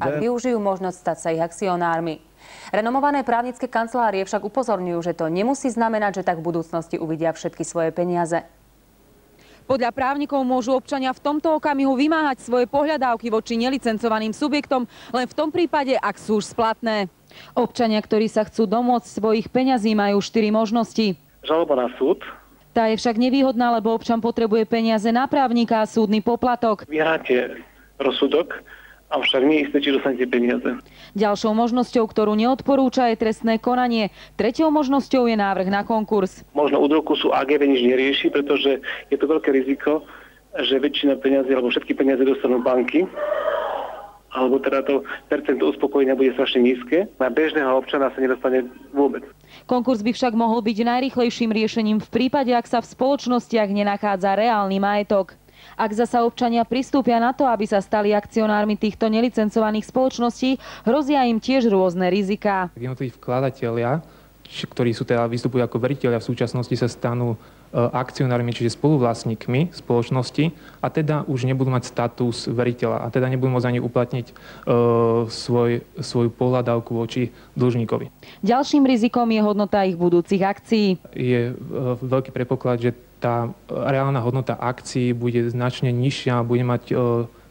ak využijú možnosť stať sa ich akcionármi. Renomované právnické kancelárie však upozorňujú, že to nemusí znamenať, že tak v budúcnosti uvidia všetky svoje peniaze. Podľa právnikov môžu občania v tomto okamihu vymáhať svoje pohľadávky voči nelicencovaným subjektom len v tom prípade, ak sú už splatné. Občania, ktorí sa chcú domôcť svojich peňazí, majú 4 možnosti. Žaloba na súd. Tá je však nevýhodná, lebo občan potrebuje peniaze na právnika a súdny poplatok. Vyhráte rozsudok, avšak nie je isté, či dostanete peniaze. Ďalšou možnosťou, ktorú neodporúča, je trestné konanie. Treťou možnosťou je návrh na konkurs. Možno u Drukosu AGV nič nerieši, pretože je to veľké riziko, že väčšina peniazy alebo všetky peniaze dostanú banky, alebo teda to percento uspokojenia bude strašne nízke. Na bežného občana sa nedostane vôbec. Konkurs by však mohol byť najrýchlejším riešením v prípade, ak sa v spoločnostiach nenachádza reálny majetok. Ak zasa občania pristúpia na to, aby sa stali akcionármi týchto nelicencovaných spoločností, hrozia im tiež rôzne riziká. Jednotliví vkladatelia, ktorí sú teda vystupujú ako veriteľia, v súčasnosti sa stanú akcionármi, čiže spoluvlastníkmi spoločnosti a teda už nebudú mať status veriteľa a teda nebudú môcť ani uplatniť svoju pohľadávku voči dlžníkovi. Ďalším rizikom je hodnota ich budúcich akcií. Je veľký predpoklad, že tá reálna hodnota akcií bude značne nižšia a bude mať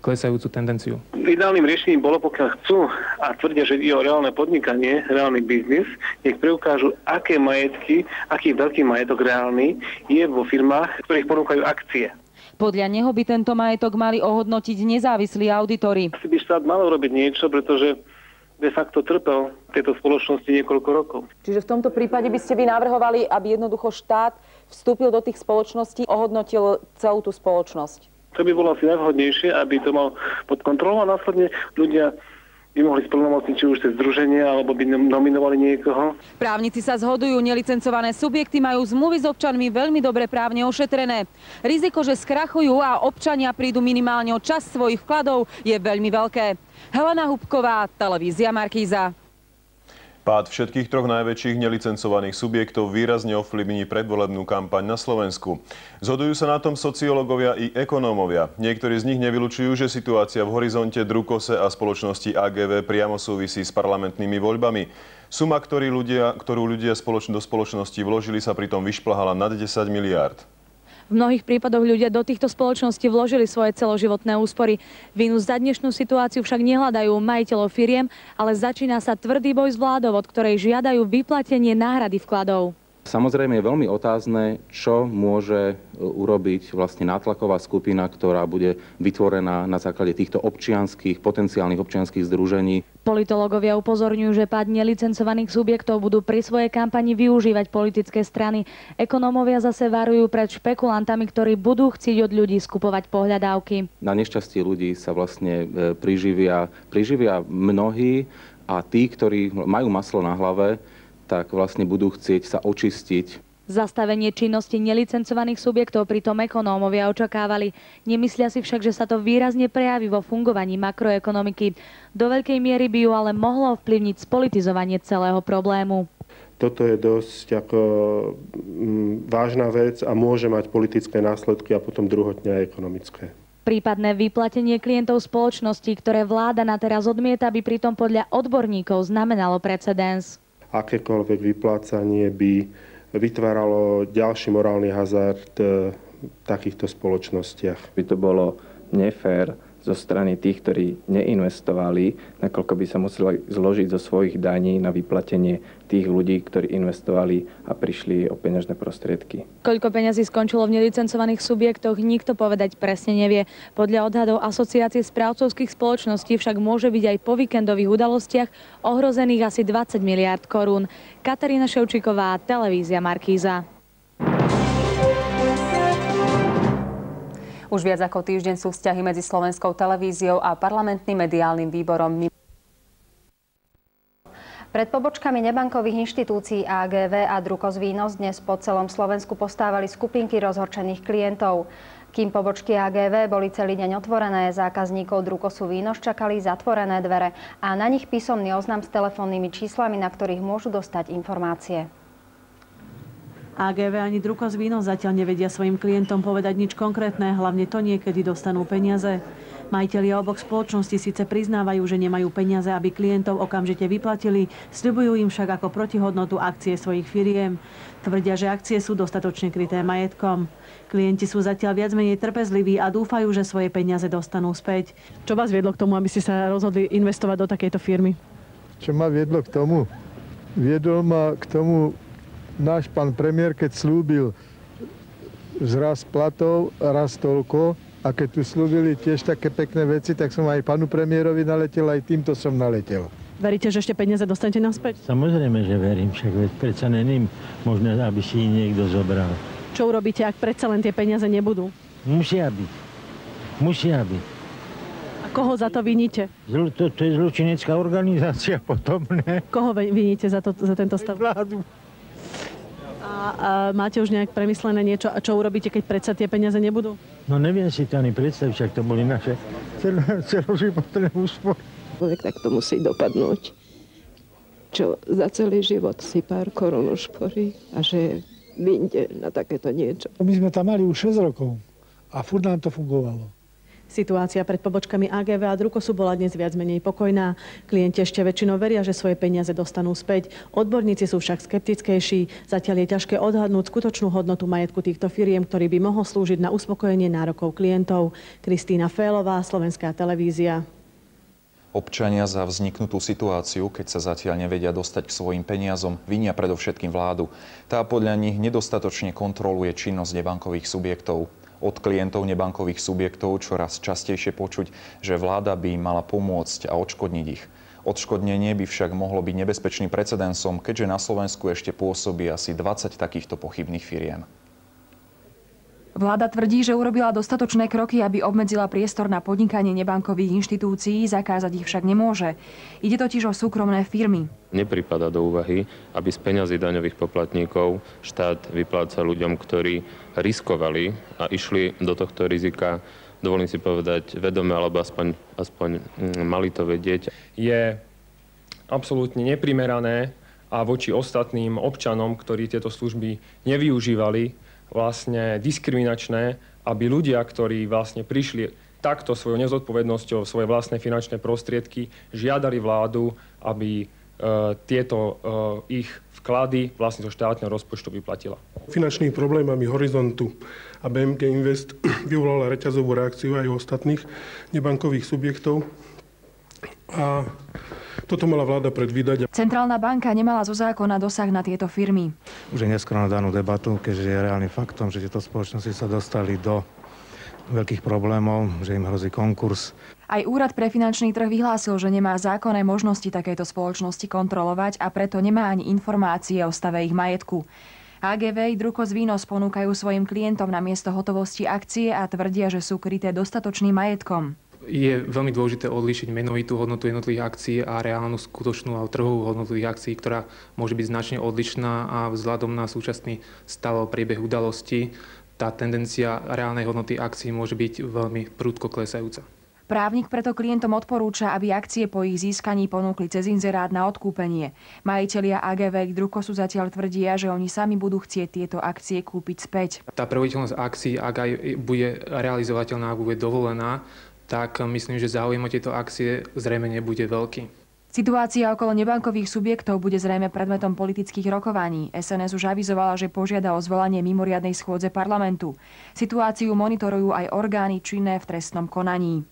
klesajúcu tendenciu. Ideálnym riešením bolo, pokiaľ chcú a tvrdia, že ide o reálne podnikanie, reálny biznis, nech preukážu, aké majetky, aký veľký majetok reálny je vo firmách, ktorých ponúkajú akcie. Podľa neho by tento majetok mali ohodnotiť nezávislí audítori. Asi by štát mal robiť niečo, pretože de facto trpel tejto spoločnosti niekoľko rokov. Čiže v tomto prípade by ste vy navrhovali, aby jednoducho štát vstúpil do tých spoločností, ohodnotil celú tú spoločnosť? To by bolo asi najvhodnejšie, aby to mal pod kontrolou a následne ľudia by mohli splnomocniť či už cez združenia, alebo by nominovali niekoho. Právnici sa zhodujú, nelicencované subjekty majú zmluvy s občanmi veľmi dobre právne ošetrené. Riziko, že skrachujú a občania prídu minimálne o časť svojich vkladov, je veľmi veľké. Helena Hubková, televízia Markíza. Pád všetkých troch najväčších nelicencovaných subjektov výrazne ovplyvní predvolebnú kampaň na Slovensku. Zhodujú sa na tom sociológovia i ekonómovia. Niektorí z nich nevylučujú, že situácia v Horizonte, Drukose a spoločnosti AGV priamo súvisí s parlamentnými voľbami. Suma, ktorú ľudia do spoločnosti vložili, sa pritom vyšplhala nad 10 miliárd. V mnohých prípadoch ľudia do týchto spoločností vložili svoje celoživotné úspory. Vinu za dnešnú situáciu však nehľadajú majiteľov firiem, ale začína sa tvrdý boj s vládou, od ktorej žiadajú vyplatenie náhrady vkladov. Samozrejme je veľmi otázne, čo môže urobiť vlastne nátlaková skupina, ktorá bude vytvorená na základe týchto potenciálnych občianskych združení. Politológovia upozorňujú, že pád nelicencovaných subjektov budú pri svojej kampani využívať politické strany. Ekonómovia zase varujú pred špekulantami, ktorí budú chcieť od ľudí skupovať pohľadávky. Na nešťastie ľudí sa vlastne priživia mnohí a tí, ktorí majú maslo na hlave, tak vlastne budú chcieť sa očistiť. Zastavenie činnosti nelicencovaných subjektov pritom ekonómovia očakávali. Nemyslia si však, že sa to výrazne prejaví vo fungovaní makroekonomiky. Do veľkej miery by ju ale mohlo vplyvniť spolitizovanie celého problému. Toto je dosť vážna vec a môže mať politické následky a potom druhotne aj ekonomické. Prípadné vyplatenie klientov spoločnosti, ktoré vláda na teraz odmieta, by pritom podľa odborníkov znamenalo precedens. Akékoľvek vyplácanie by vytváralo ďalší morálny hazard v takýchto spoločnostiach. By to bolo nefér zo strany tých, ktorí neinvestovali, nakoľko by sa museli zložiť zo svojich daní na vyplatenie tých ľudí, ktorí investovali a prišli o peňažné prostriedky. Koľko peňazí skončilo v nelicencovaných subjektoch, nikto povedať presne nevie. Podľa odhadov Asociácie správcovských spoločností však môže byť aj po víkendových udalostiach ohrozených asi 20 miliárd korún. Katarína Ševčíková, televízia Markíza. Už viac ako týždeň sú vzťahy medzi Slovenskou televíziou a parlamentným mediálnym výborom. Pred pobočkami nebankových inštitúcií AGV a Drukos Výnos dnes po celom Slovensku postávali skupinky rozhorčených klientov. Kým pobočky AGV boli celý deň otvorené, zákazníkov Drukosu Výnos čakali zatvorené dvere a na nich písomný oznam s telefónnymi číslami, na ktorých môžu dostať informácie. AGV ani Drukos Výnos zatiaľ nevedia svojim klientom povedať nič konkrétne, hlavne to niekedy dostanú peniaze. Majitelia oboch spoločností síce priznávajú, že nemajú peniaze, aby klientov okamžite vyplatili, sľubujú im však ako protihodnotu akcie svojich firiem. Tvrdia, že akcie sú dostatočne kryté majetkom. Klienti sú zatiaľ viac menej trpezliví a dúfajú, že svoje peniaze dostanú späť. Čo vás viedlo k tomu, aby ste sa rozhodli investovať do takejto firmy? Čo ma viedlo k tomu? Viedol ma k tomu náš pán premiér, keď slúbil zrast platov, raz toľko. A keď tu slúbili tiež také pekné veci, tak som aj pánu premiérovi naletel, aj týmto som naletel. Veríte, že ešte peniaze dostanete naspäť? Samozrejme, že verím, však predsa není možné, aby si ich niekto zobral. Čo urobíte, ak predsa len tie peniaze nebudú? Musia byť. Musia byť. A koho za to viníte? To je zločinecká organizácia potom, ne? Koho viníte za tento stav? Vládu. A máte už nejak premyslené niečo, a čo urobíte, keď predsa tie peniaze nebudú? No neviem si to ani predstaviť, však to boli naše celoživotné úspory. Človek takto musí dopadnúť, čo za celý život si pár korún ušporí a že vyjde na takéto niečo. My sme tam mali už 6 rokov a furt nám to fungovalo. Situácia pred pobočkami AGV a Drukosu bola dnes viac menej pokojná. Klienti ešte väčšinou veria, že svoje peniaze dostanú späť. Odborníci sú však skeptickejší. Zatiaľ je ťažké odhadnúť skutočnú hodnotu majetku týchto firiem, ktorý by mohol slúžiť na uspokojenie nárokov klientov. Kristína Félová, Slovenská televízia. Občania za vzniknutú situáciu, keď sa zatiaľ nevedia dostať k svojim peniazom, vinia predovšetkým vládu. Tá podľa nich nedostatočne kontroluje činnosť nebankových subjektov. Od klientov nebankových subjektov čoraz častejšie počuť, že vláda by im mala pomôcť a odškodniť ich. Odškodnenie by však mohlo byť nebezpečným precedensom, keďže na Slovensku ešte pôsobí asi 20 takýchto pochybných firiem. Vláda tvrdí, že urobila dostatočné kroky, aby obmedzila priestor na podnikanie nebankových inštitúcií, zakázať ich však nemôže. Ide totiž o súkromné firmy. Nepripada do úvahy, aby z peňazí daňových poplatníkov štát vyplácal ľuďom, ktorí riskovali a išli do tohto rizika, dovolím si povedať, vedome, alebo aspoň mali to vedieť. Je absolútne neprimerané a voči ostatným občanom, ktorí tieto služby nevyužívali, vlastne diskriminačné, aby ľudia, ktorí vlastne prišli takto svojou nezodpovednosťou, svoje vlastné finančné prostriedky, žiadali vládu, aby tieto ich vklady vlastne zo štátneho rozpočtu vyplatila. Finančnými problémami Horizontu a BMG Invest vyvolala reťazovú reakciu aj ostatných nebankových subjektov. A toto mala vláda predvídať. Centrálna banka nemala zo zákona dosah na tieto firmy. Už je neskoro na danú debatu, keďže je reálnym faktom, že tieto spoločnosti sa dostali do veľkých problémov, že im hrozí konkurs. Aj Úrad pre finančný trh vyhlásil, že nemá zákonné možnosti takejto spoločnosti kontrolovať a preto nemá ani informácie o stave ich majetku. AGV i Drukos Vínos ponúkajú svojim klientom namiesto hotovosti akcie a tvrdia, že sú kryté dostatočným majetkom. Je veľmi dôležité odlíšiť menovitú hodnotu jednotlivých akcií a reálnu skutočnú a trhovú hodnotu tých akcií, ktorá môže byť značne odlišná a vzhľadom na súčasný stav priebeh udalostí tá tendencia reálnej hodnoty akcií môže byť veľmi prudko klesajúca. Právnik preto klientom odporúča, aby akcie po ich získaní ponúkli cez inzerát na odkúpenie. Majitelia AGV k Drukosu zatiaľ tvrdia, že oni sami budú chcieť tieto akcie kúpiť späť. Tá prevoditeľnosť akcií, ak aj bude realizovateľná, ak bude dovolená, tak myslím, že záujem o tieto akcie zrejme nebude veľký. Situácia okolo nebankových subjektov bude zrejme predmetom politických rokovaní. SNS už avizovala, že požiada o zvolanie mimoriadnej schôdze parlamentu. Situáciu monitorujú aj orgány činné v trestnom konaní.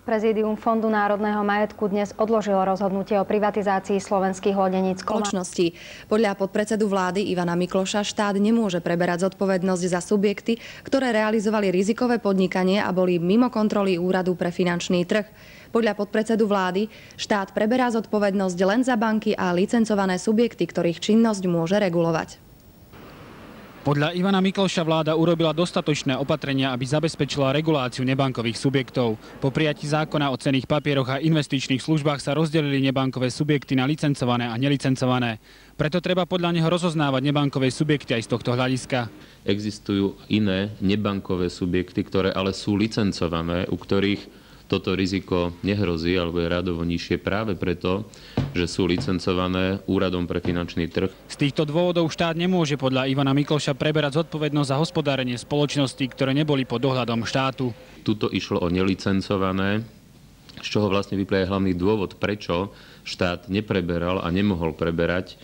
Prezídium Fondu národného majetku dnes odložilo rozhodnutie o privatizácii slovenských lodeníc spoločností. Podľa podpredsedu vlády Ivana Mikloša štát nemôže preberať zodpovednosť za subjekty, ktoré realizovali rizikové podnikanie a boli mimo kontroly Úradu pre finančný trh. Podľa podpredsedu vlády štát preberá zodpovednosť len za banky a licencované subjekty, ktorých činnosť môže regulovať. Podľa Ivana Mikloša vláda urobila dostatočné opatrenia, aby zabezpečila reguláciu nebankových subjektov. Po prijatí zákona o cenných papieroch a investičných službách sa rozdelili nebankové subjekty na licencované a nelicencované. Preto treba podľa neho rozoznávať nebankové subjekty aj z tohto hľadiska. Existujú iné nebankové subjekty, ktoré ale sú licencované, u ktorých toto riziko nehrozí alebo je radovo nižšie práve preto, že sú licencované Úradom pre finančný trh. Z týchto dôvodov štát nemôže podľa Ivana Mikloša preberať zodpovednosť za hospodárenie spoločností, ktoré neboli pod dohľadom štátu. Tuto išlo o nelicencované, z čoho vlastne vyplýva hlavný dôvod, prečo štát nepreberal a nemohol preberať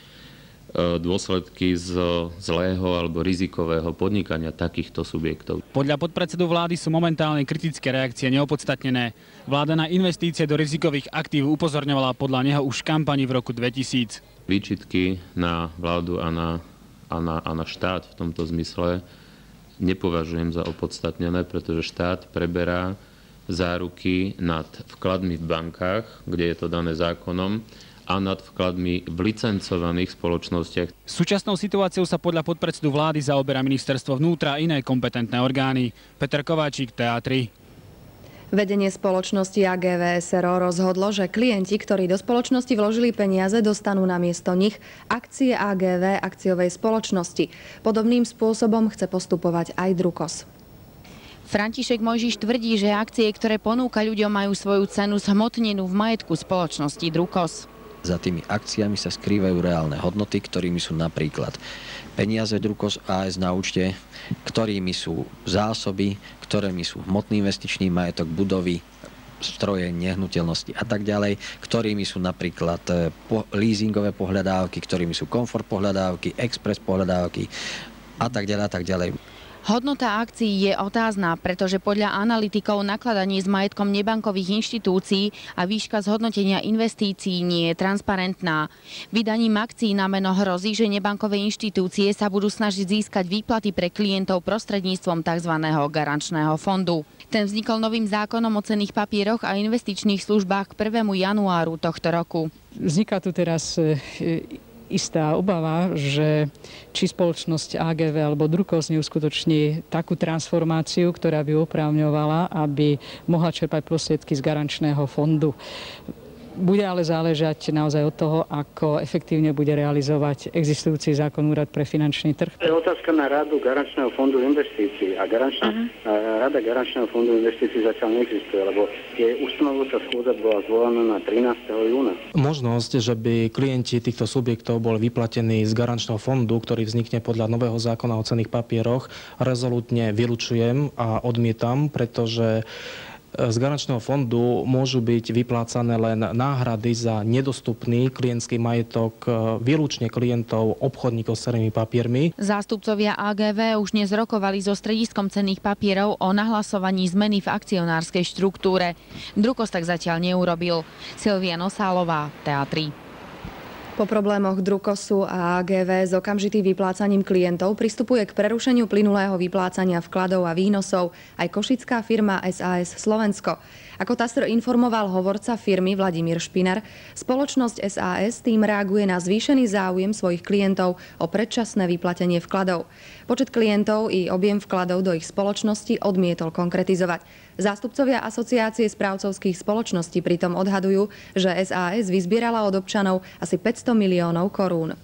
dôsledky z zlého alebo rizikového podnikania takýchto subjektov. Podľa podpredsedu vlády sú momentálne kritické reakcie neopodstatnené. Vláda na investície do rizikových aktív upozorňovala podľa neho už v kampani v roku 2000. Výčitky na vládu a na štát v tomto zmysle nepovažujem za opodstatnené, pretože štát preberá záruky nad vkladmi v bankách, kde je to dané zákonom, a nad vkladmi v licencovaných spoločnostiach. Súčasnou situáciou sa podľa podpredsedu vlády zaoberá ministerstvo vnútra a iné kompetentné orgány. Peter Kováčik, TA3. Vedenie spoločnosti AGV SRO rozhodlo, že klienti, ktorí do spoločnosti vložili peniaze, dostanú namiesto nich akcie AGV akciovej spoločnosti. Podobným spôsobom chce postupovať aj Drukos. František Mojžiš tvrdí, že akcie, ktoré ponúka ľuďom, majú svoju cenu zhmotnenú v majetku spoločnosti Drukos. Za tými akciami sa skrývajú reálne hodnoty, ktorými sú napríklad peniaze Drukos AS na účte, ktorými sú zásoby, ktorými sú hmotný investičný majetok, budovy, stroje, nehnuteľnosti a tak ďalej, ktorými sú napríklad leasingové pohľadávky, ktorými sú komfort pohľadávky, express pohľadávky a tak ďalej a tak ďalej. Hodnota akcií je otázna, pretože podľa analytikov nakladanie s majetkom nebankových inštitúcií a výška zhodnotenia investícií nie je transparentná. Vydaním akcií na meno hrozí, že nebankové inštitúcie sa budú snažiť získať výplaty pre klientov prostredníctvom tzv. Garančného fondu. Ten vznikol novým zákonom o cenných papieroch a investičných službách k 1. januáru tohto roku. Vzniká tu teraz istá obava, že či spoločnosť AGV alebo Drukos neuskutoční takú transformáciu, ktorá by oprávňovala, aby mohla čerpať prostriedky z garančného fondu. Bude ale záležať naozaj od toho, ako efektívne bude realizovať existujúci zákon Úrad pre finančný trh. To je otázka na Radu Garančného fondu investícií a Rada Garančného fondu investícií zatiaľ neexistuje, lebo jej ustanovujúca schôdza bola zvolaná na 13. júna. Možnosť, že by klienti týchto subjektov boli vyplatení z Garančného fondu, ktorý vznikne podľa nového zákona o cenných papieroch, rezolútne vylučujem a odmietam, pretože z Garančného fondu môžu byť vyplácané len náhrady za nedostupný klientský majetok výlučne klientov obchodníkov s cennými papiermi. Zástupcovia AGV už dnes rokovali so strediskom cenných papierov o nahlasovaní zmeny v akcionárskej štruktúre. Drukos tak zatiaľ neurobil. Silvia Nosálová, TA3. Po problémoch Drukosu a AGV s okamžitým vyplácaním klientov pristupuje k prerušeniu plynulého vyplácania vkladov a výnosov aj košická firma SAS Slovensko. Ako TASR informoval hovorca firmy Vladimír Špinar, spoločnosť SAS tým reaguje na zvýšený záujem svojich klientov o predčasné vyplatenie vkladov. Počet klientov i objem vkladov do ich spoločnosti odmietol konkretizovať. Zástupcovia asociácie správcovských spoločností pritom odhadujú, že SAS vyzbierala od občanov asi 500 miliónov korún.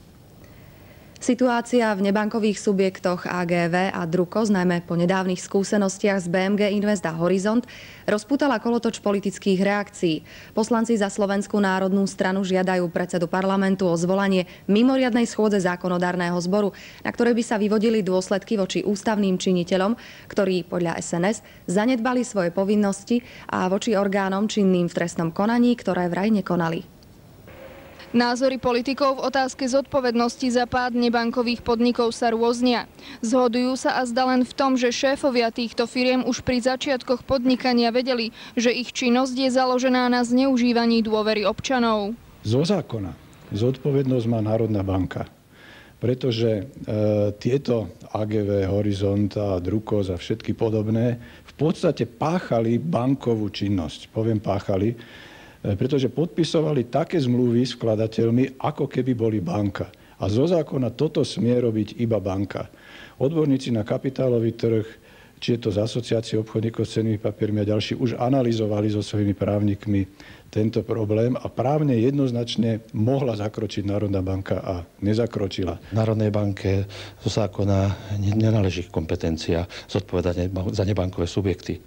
Situácia v nebankových subjektoch AGV a Drukos, najmä po nedávnych skúsenostiach z BMG Invest a Horizont, rozpútala kolotoč politických reakcií. Poslanci za Slovenskú národnú stranu žiadajú predsedu parlamentu o zvolanie mimoriadnej schôdze zákonodárneho zboru, na ktorej by sa vyvodili dôsledky voči ústavným činiteľom, ktorí podľa SNS zanedbali svoje povinnosti, a voči orgánom činným v trestnom konaní, ktoré vraj nekonali. Názory politikov v otázke zodpovednosti za pád nebankových podnikov sa rôznia. Zhodujú sa azda len v tom, že šéfovia týchto firiem už pri začiatkoch podnikania vedeli, že ich činnosť je založená na zneužívaní dôvery občanov. Zo zákona zodpovednosť má Národná banka, pretože tieto AGV, Horizont a Drukos a všetky podobné v podstate páchali bankovú činnosť. Poviem páchali, pretože podpisovali také zmluvy s vkladateľmi, ako keby boli banka. A zo zákona toto smie robiť iba banka. Odborníci na kapitálový trh, či je to z asociácie obchodníkov s cennými papiermi a ďalší, už analyzovali so svojimi právnikmi tento problém a právne jednoznačne mohla zakročiť Národná banka a nezakročila. Národnej banke zo zákona nenáleží kompetencia zodpovedať za nebankové subjekty.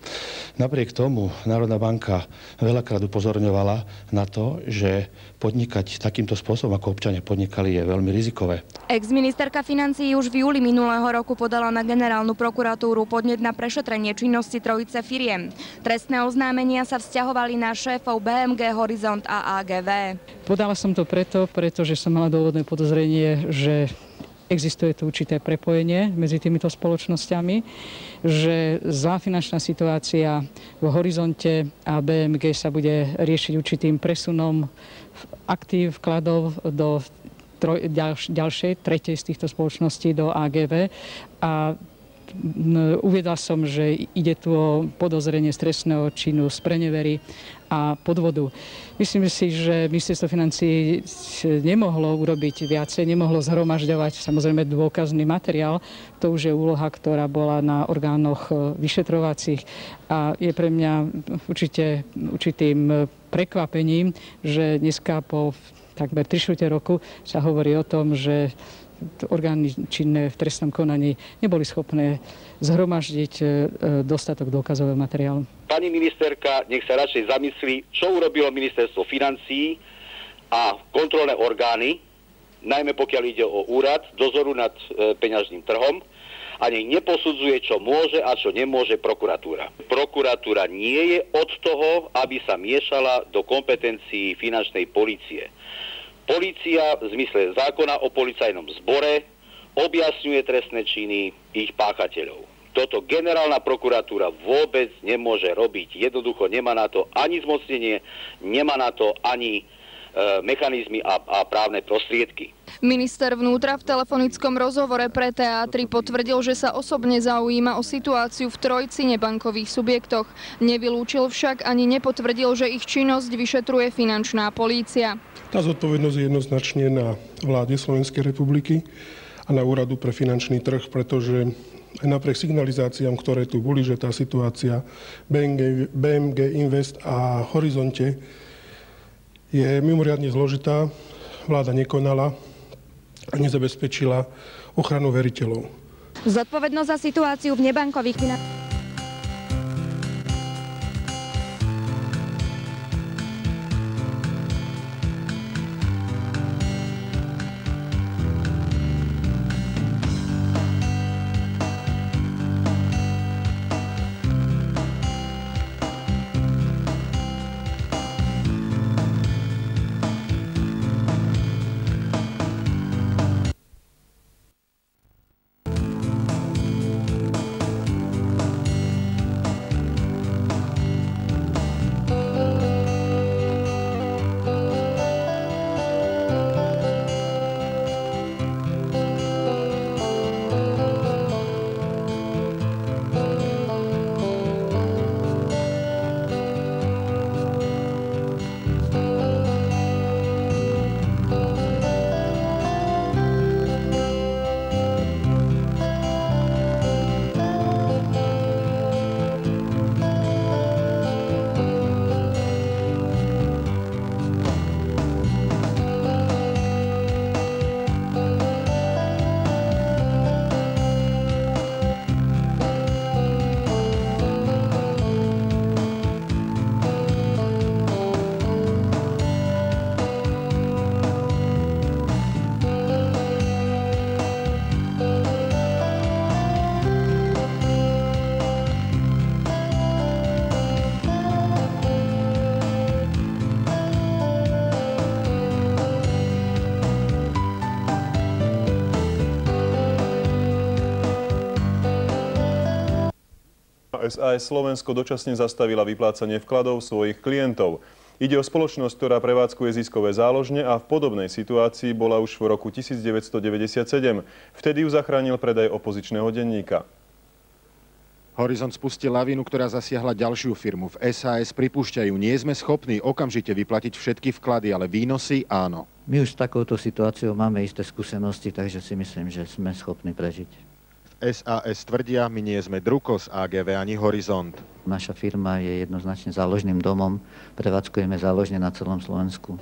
Napriek tomu Národná banka veľakrát upozorňovala na to, že podnikať takýmto spôsobom, ako občania podnikali, je veľmi rizikové. Ex-ministerka financií už v júli minulého roku podala na generálnu prokuratúru podnet na prešetrenie činnosti trojice firiem. Trestné oznámenia sa vzťahovali na šéfov BMG, Horizont a AGV. Podala som to pretože som mala dôvodné podozrenie, že existuje tu určité prepojenie medzi týmito spoločnosťami, že zlá finančná situácia v Horizonte a BMG sa bude riešiť určitým presunom aktív, vkladov do ďalšej, tretej z týchto spoločností, do AGV. A uviedla som, že ide tu o podozrenie z trestného činu sprenevery a podvodu. Myslím si, že ministerstvo financií nemohlo urobiť viacej, nemohlo zhromažďovať samozrejme dôkazný materiál. To už je úloha, ktorá bola na orgánoch vyšetrovacích a je pre mňa určitým prekvapením, že dneska po takmer 3/4 roku sa hovorí o tom, že orgány činné v trestnom konaní neboli schopné zhromaždiť dostatok dôkazového materiálu. Pani ministerka, nech sa radšej zamyslí, čo urobilo ministerstvo financií a kontrolné orgány, najmä pokiaľ ide o úrad dozoru nad peňažným trhom, a nech neposudzuje, čo môže a čo nemôže prokuratúra. Prokuratúra nie je od toho, aby sa miešala do kompetencií finančnej polície. Polícia v zmysle zákona o policajnom zbore objasňuje trestné činy ich páchateľov. Toto generálna prokuratúra vôbec nemôže robiť. Jednoducho nemá na to ani zmocnenie, nemá na to ani mechanizmy a právne prostriedky. Minister vnútra v telefonickom rozhovore pre Teatry potvrdil, že sa osobne zaujíma o situáciu v trojci nebankových subjektoch. Nevylúčil však ani nepotvrdil, že ich činnosť vyšetruje finančná polícia. Tá zodpovednosť je jednoznačne na vláde Slovenskej republiky a na úradu pre finančný trh, pretože aj napriek signalizáciám, ktoré tu boli, že tá situácia BMG Invest a Horizonte je mimoriadne zložitá, vláda nekonala a nezabezpečila ochranu veriteľov. Zodpovednosť za situáciu v nebankových financiách. SAS Slovensko dočasne zastavila vyplácanie vkladov svojich klientov. Ide o spoločnosť, ktorá prevádzkuje ziskové záložne a v podobnej situácii bola už v roku 1997. Vtedy ju zachránil predaj opozičného denníka. Horizont spustil lavínu, ktorá zasiahla ďalšiu firmu. V SAS pripúšťajú, nie sme schopní okamžite vyplatiť všetky vklady, ale výnosy áno. My už s takouto situáciou máme isté skúsenosti, takže si myslím, že sme schopní prežiť. V SAS tvrdia, my nie sme Drukos, AGV ani Horizont. Naša firma je jednoznačne záložným domom, prevádzkujeme záložne na celom Slovensku.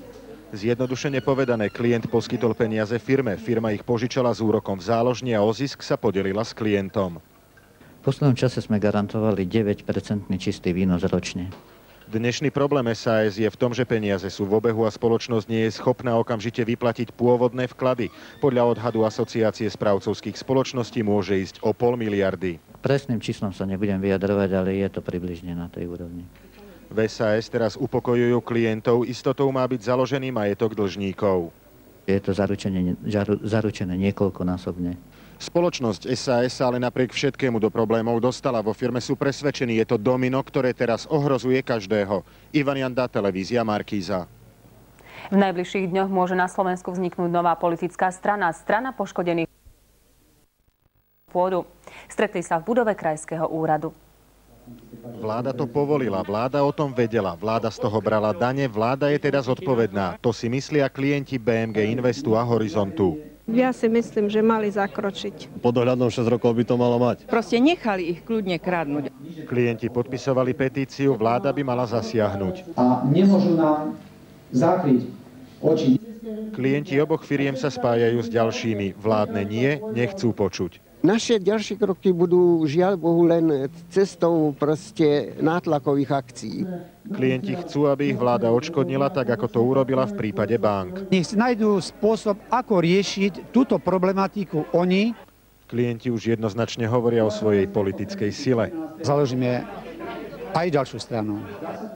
Zjednodušene povedané, klient poskytol peniaze firme, firma ich požičala s úrokom v záložni a o zisk sa podelila s klientom. V poslednom čase sme garantovali 9% čistý výnos ročne. Dnešný problém SAS je v tom, že peniaze sú v obehu a spoločnosť nie je schopná okamžite vyplatiť pôvodné vklady. Podľa odhadu Asociácie správcovských spoločností môže ísť o 0,5 miliardy. Presným číslom sa nebudem vyjadrovať, ale je to približne na tej úrovni. V SAS teraz upokojujú klientov, istotou má byť založený majetok dlžníkov. Je to zaručené niekoľkonásobne. Spoločnosť SAS sa ale napriek všetkému do problémov dostala. Vo firme sú presvedčení, je to domino, ktoré teraz ohrozuje každého. Ivan Janda, televízia Markíza. V najbližších dňoch môže na Slovensku vzniknúť nová politická strana. Strana poškodených pôdu. Stretli sa v budove Krajského úradu. Vláda to povolila, vláda o tom vedela, vláda z toho brala dane, vláda je teda zodpovedná. To si myslia klienti BMG Investu a Horizontu. Ja si myslím, že mali zakročiť. Pod dohľadom 6 rokov by to malo mať. Proste nechali ich kľudne kradnúť. Klienti podpisovali petíciu, vláda by mala zasiahnuť. A nemôžu nám zakryť oči. Klienti oboch firiem sa spájajú s ďalšími. Vládne nie, nechcú počuť. Naše ďalšie kroky budú žiaľ Bohu len cestou proste nátlakových akcií. Klienti chcú, aby ich vláda odškodnila tak, ako to urobila v prípade bank. Nech nájdú spôsob, ako riešiť túto problematiku oni. Klienti už jednoznačne hovoria o svojej politickej sile. Založíme aj ďalšiu stranu.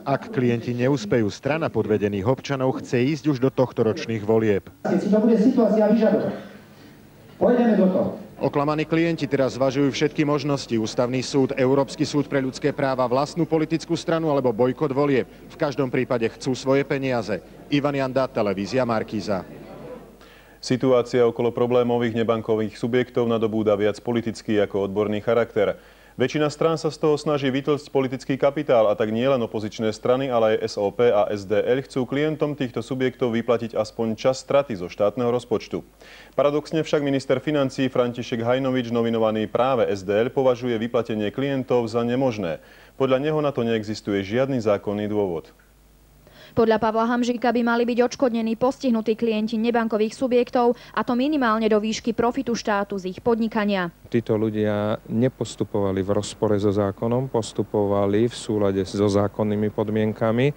Ak klienti neúspejú, strana podvedených občanov chce ísť už do tohtoročných volieb. Keď si to bude situácia vyžadovať, pôjdeme do toho. Oklamaní klienti teraz zvažujú všetky možnosti. Ústavný súd, Európsky súd pre ľudské práva, vlastnú politickú stranu alebo bojkot volieb. V každom prípade chcú svoje peniaze. Ivan Janda, televízia Markíza. Situácia okolo problémových nebankových subjektov nadobúda viac politický ako odborný charakter. Väčšina strán sa z toho snaží vytlcť politický kapitál a tak nielen opozičné strany, ale aj SOP a SDL chcú klientom týchto subjektov vyplatiť aspoň časť straty zo štátneho rozpočtu. Paradoxne však minister financií František Hajnovič, nominovaný práve SDL, považuje vyplatenie klientov za nemožné. Podľa neho na to neexistuje žiadny zákonný dôvod. Podľa Pavla Hamžíka by mali byť odškodnení postihnutí klienti nebankových subjektov, a to minimálne do výšky profitu štátu z ich podnikania. Títo ľudia nepostupovali v rozpore so zákonom, postupovali v súlade so zákonnými podmienkami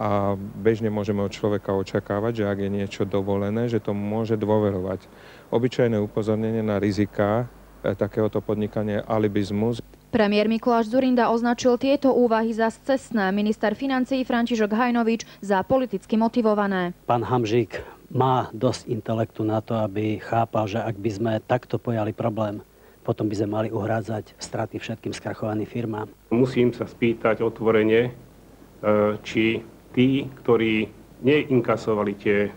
a bežne môžeme od človeka očakávať, že ak je niečo dovolené, že tomu môže dôverovať. Obyčajné upozornenie na rizika takéhoto podnikania je alibizmus. Premiér Mikuláš Dzurinda označil tieto úvahy za scestné, minister financií František Hajnovič za politicky motivované. Pán Hamžík má dosť intelektu na to, aby chápal, že ak by sme takto pojali problém, potom by sme mali uhrádzať straty všetkým skrachovaným firmám. Musím sa spýtať otvorene, či tí, ktorí neinkasovali tie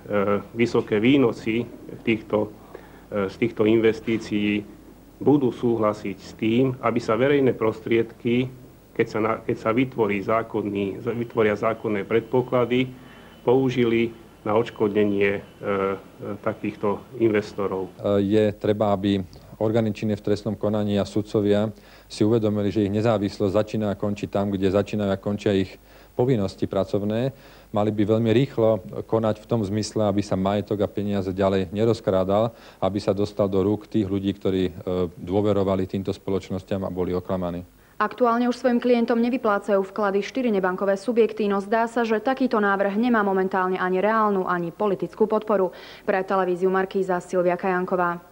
vysoké výnosy z týchto investícií, budú súhlasiť s tým, aby sa verejné prostriedky, keď sa vytvoria zákonné predpoklady, použili na odškodnenie takýchto investorov. Je treba, aby orgány činné v trestnom konaní a sudcovia si uvedomili, že ich nezávislosť začína a končí tam, kde začínajú a končia ich povinnosti pracovné. Mali by veľmi rýchlo konať v tom zmysle, aby sa majetok a peniaze ďalej nerozkrádal, aby sa dostal do rúk tých ľudí, ktorí dôverovali týmto spoločnostiam a boli oklamaní. Aktuálne už svojim klientom nevyplácajú vklady 4 nebankové subjekty, no zdá sa, že takýto návrh nemá momentálne ani reálnu, ani politickú podporu. Pre televíziu Markíza Silvia Kajanková.